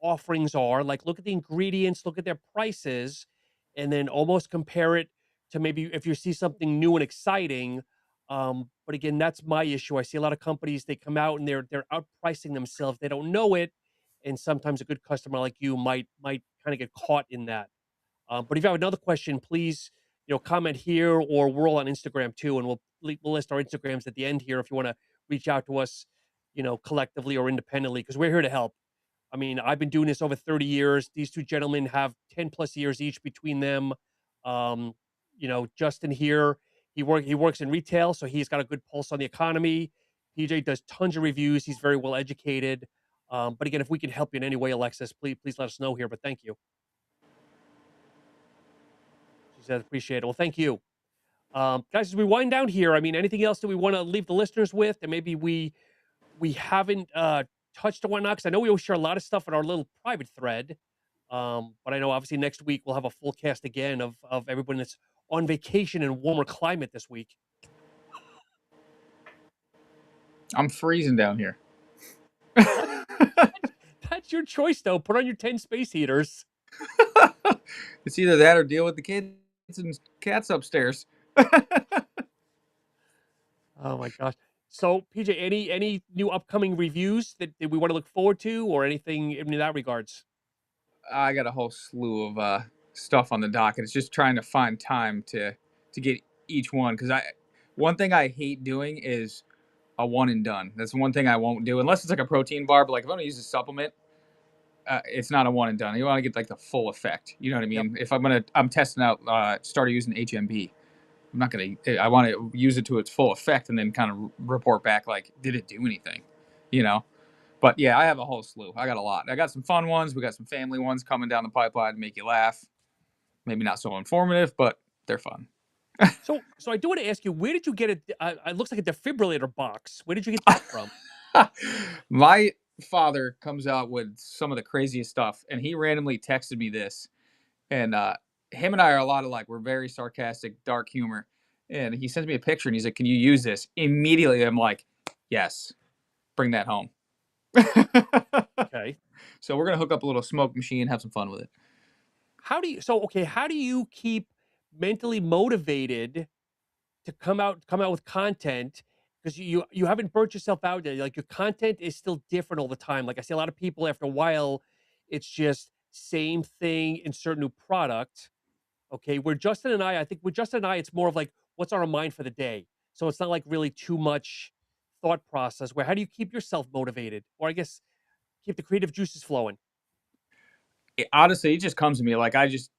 offerings are. Like look at the ingredients, look at their prices, and then almost compare it to maybe if you see something new and exciting. But again, that's my issue. I see a lot of companies they come out and they're outpricing themselves. They don't know it, and sometimes a good customer like you might kind of get caught in that. But if you have another question, please, comment here or we're all on Instagram too, and we'll list our Instagrams at the end here if you want to reach out to us, collectively or independently, because we're here to help. I mean, I've been doing this over 30 years. These two gentlemen have 10 plus years each between them. Um, Justin here, he works in retail, so he's got a good pulse on the economy. PJ does tons of reviews. He's very well educated. But again, if we can help you in any way, Alexis, please let us know here. But thank you. She said, appreciate it. Well, thank you. Guys, as we wind down here, I mean, anything else that we want to leave the listeners with, and maybe we haven't touched on whatnot? Because I know we always share a lot of stuff in our little private thread. But I know obviously next week we'll have a full cast again of everyone that's on vacation in warmer climate this week. I'm freezing down here. That's, that's your choice, though. Put on your 10 space heaters. It's either that or deal with the kids and cats upstairs. Oh my gosh. So, PJ, any new upcoming reviews that we want to look forward to, or anything in that regards? I got a whole slew of stuff on the docket. It's just trying to find time to get each one, because one thing I hate doing is a one and done. That's one thing I won't do unless it's like a protein bar. But like if I'm gonna use a supplement, it's not a one and done. You want to get like the full effect. You know what I Yep. mean? If I'm testing out, started using HMB. I'm not gonna. I want to use it to its full effect and then kind of report back like, did it do anything? You know. But yeah, I have a whole slew. I got a lot. I got some fun ones. We got some family ones coming down the pipeline to make you laugh. Maybe not so informative, but they're fun. So I do want to ask you, where did you get it? It looks like a defibrillator box. Where did you get that from? My father comes out with some of the craziest stuff, and he randomly texted me this. And him and I are a lot alike. We're very sarcastic, dark humor. And he sends me a picture, and he's like, "Can you use this?" Immediately, I'm like, "Yes, bring that home." Okay. So we're gonna hook up a little smoke machine, have some fun with it. How do you keep mentally motivated to come out with content? Because you haven't burnt yourself out yet. Like, your content is still different all the time. Like, I see a lot of people after a while, it's just same thing, insert new product. Okay. Where Justin and I think with Justin and I, it's more of like, what's on our mind for the day. So it's not like really too much thought process. Where how do you keep yourself motivated? Or I guess keep the creative juices flowing? Honestly, it just comes to me. Like I just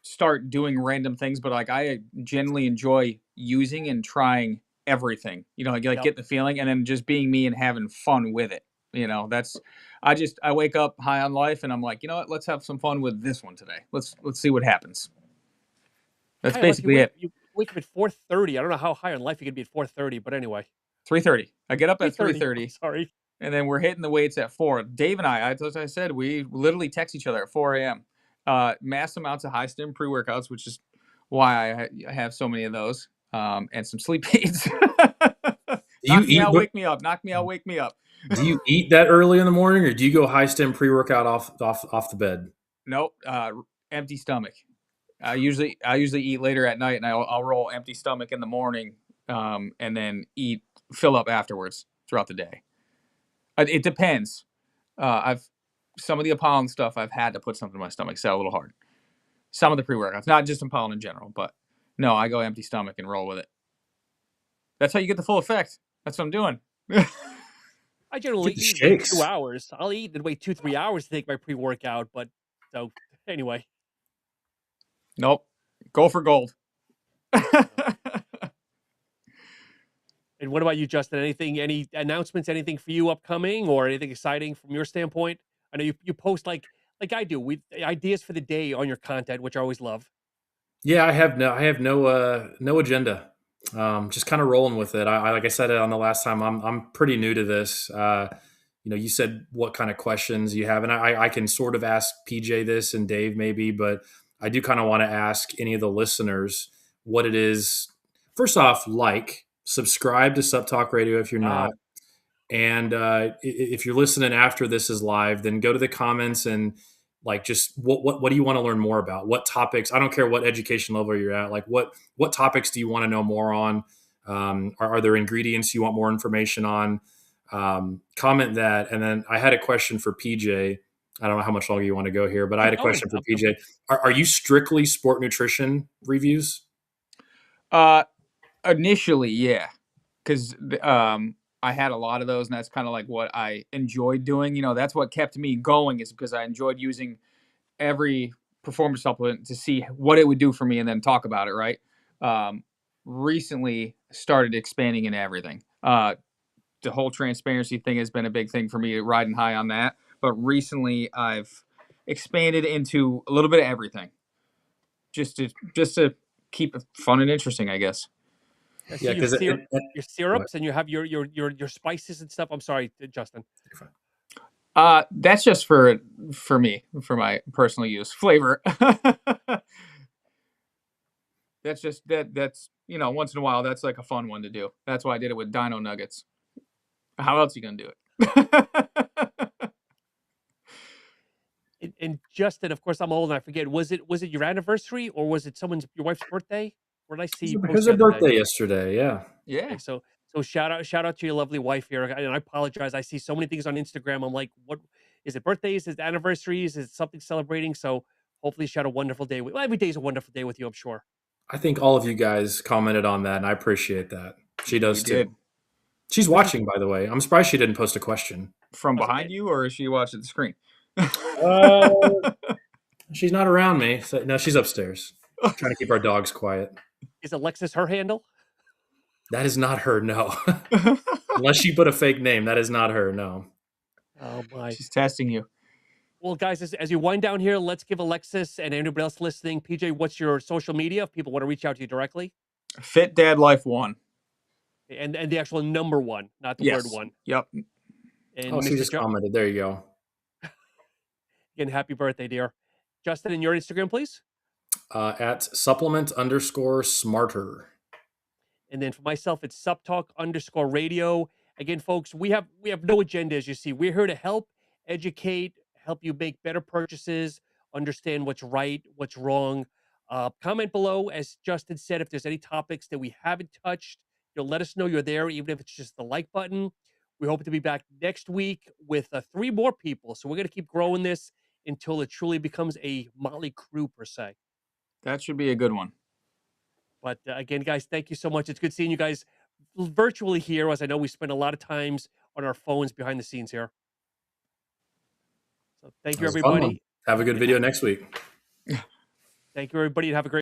start doing random things, but like I genuinely enjoy using and trying everything. You know, like Yep. get the feeling, and then just being me and having fun with it. You know, that's I wake up high on life, and I'm like, you know what? Let's have some fun with this one today. Let's see what happens. That's Hi, like basically it. you wake up at 4:30. I don't know how high on life you can be at 4:30, but anyway. 3:30. I get up at three 3:30. I'm thirty, sorry. and then we're hitting the weights at 4. Dave and as I said, we literally text each other at 4 a.m. Mass amounts of high stim pre workouts, which is why I have so many of those, and some sleep aids. Do you Knock me eat? out, wake me up. Knock me out, wake me up. Do you eat that early in the morning, or do you go high stem pre workout off the bed? Nope. Empty stomach. I usually eat later at night, and I'll roll empty stomach in the morning, and then fill up afterwards throughout the day. It depends. I've Some of the Apollon stuff I've had to put something in my stomach, so a little hard. Some of the pre-workouts, not just Apollon in general, but no, I go empty stomach and roll with it. That's how you get the full effect. That's what I'm doing. I generally Get the eat wait 2 shakes. hours. I'll eat and wait 2, 3 hours to take my pre-workout, but so anyway. Nope. Go for gold. And what about you, Justin? Any announcements, anything for you upcoming or anything exciting from your standpoint? I know you post like I do with ideas for the day on your content, which I always love. Yeah, I have no agenda. Just kind of rolling with it. Like I said on the last time, I'm pretty new to this. You said what kind of questions you have, and I can sort of ask PJ this and Dave maybe, but I do kind of want to ask any of the listeners what it is. First off, subscribe to Sub Talk Radio if you're Ah, not. And if you're listening after this is live, then go to the comments and like just what do you want to learn more about? What topics? I don't care what education level you're at. Like what topics do you want to know more on? Are there ingredients you want more information on? Comment that. And then I had a question for PJ. I don't know how much longer you want to go here, but I had keep a going. question for I'm good. PJ. Are you strictly sport nutrition reviews? uh, Initially, yeah, because I had a lot of those, and that's kind of like what I enjoyed doing. You know, that's what kept me going, is because I enjoyed using every performance supplement to see what it would do for me and then talk about it, right? Um, Recently started expanding into everything. The whole transparency thing has been a big thing for me, riding high on that. But recently I've expanded into a little bit of everything, just to keep it fun and interesting, I guess. I see Yeah, because your what? syrups and you have your spices and stuff. I'm sorry, Justin. That's just for me, for my personal use. Flavor. That's just that's once in a while that's like a fun one to do. That's why I did it with Dino Nuggets. How else are you gonna do it? And Justin, of course, I'm old and I forget. Was it your anniversary or was it your wife's birthday? Where did I see you It post was the her other day? birthday yesterday. Yeah. Yeah. Okay, so shout out to your lovely wife here. And I apologize. I see so many things on Instagram. I'm like, what is it? Birthdays? Is it anniversaries? Is it something celebrating? So hopefully she had a wonderful day. Well, every day is a wonderful day with you, I'm sure. I think all of you guys commented on that, and I appreciate that. She We does did. too. She's watching, by the way. I'm surprised she didn't post a question. From Was behind it- you, or is she watching the screen? Uh, she's not around me. So, no, she's upstairs. Trying to keep our dogs quiet. Is Alexis her handle? That is not her, no. Unless she put a fake name, that is not her, no. Oh my. She's testing you. Well, guys, as you wind down here, let's give Alexis and anybody else listening, PJ, what's your social media if people want to reach out to you directly? Fit Dad Life 1. And the actual number one, not the word Yes. one. Yep. And Oh, she Mr. just commented. There you go. Again, happy birthday, dear. Justin, and your Instagram, please. At supplement_smarter. And then for myself, it's subtalk_radio. Again, folks, we have no agenda, as you see. We're here to help, educate, help you make better purchases, understand what's right, what's wrong. Comment below, as Justin said, if there's any topics that we haven't touched. Let us know you're there, even if it's just the like button. We hope to be back next week with 3 more people. So we're going to keep growing this until it truly becomes a motley crew, per se. That should be a good one. But again, guys, thank you so much. It's good seeing you guys virtually here, as I know we spend a lot of times on our phones behind the scenes here. So thank you, That was a fun one. everybody. Have a good video next week. Thank you, everybody, and have a great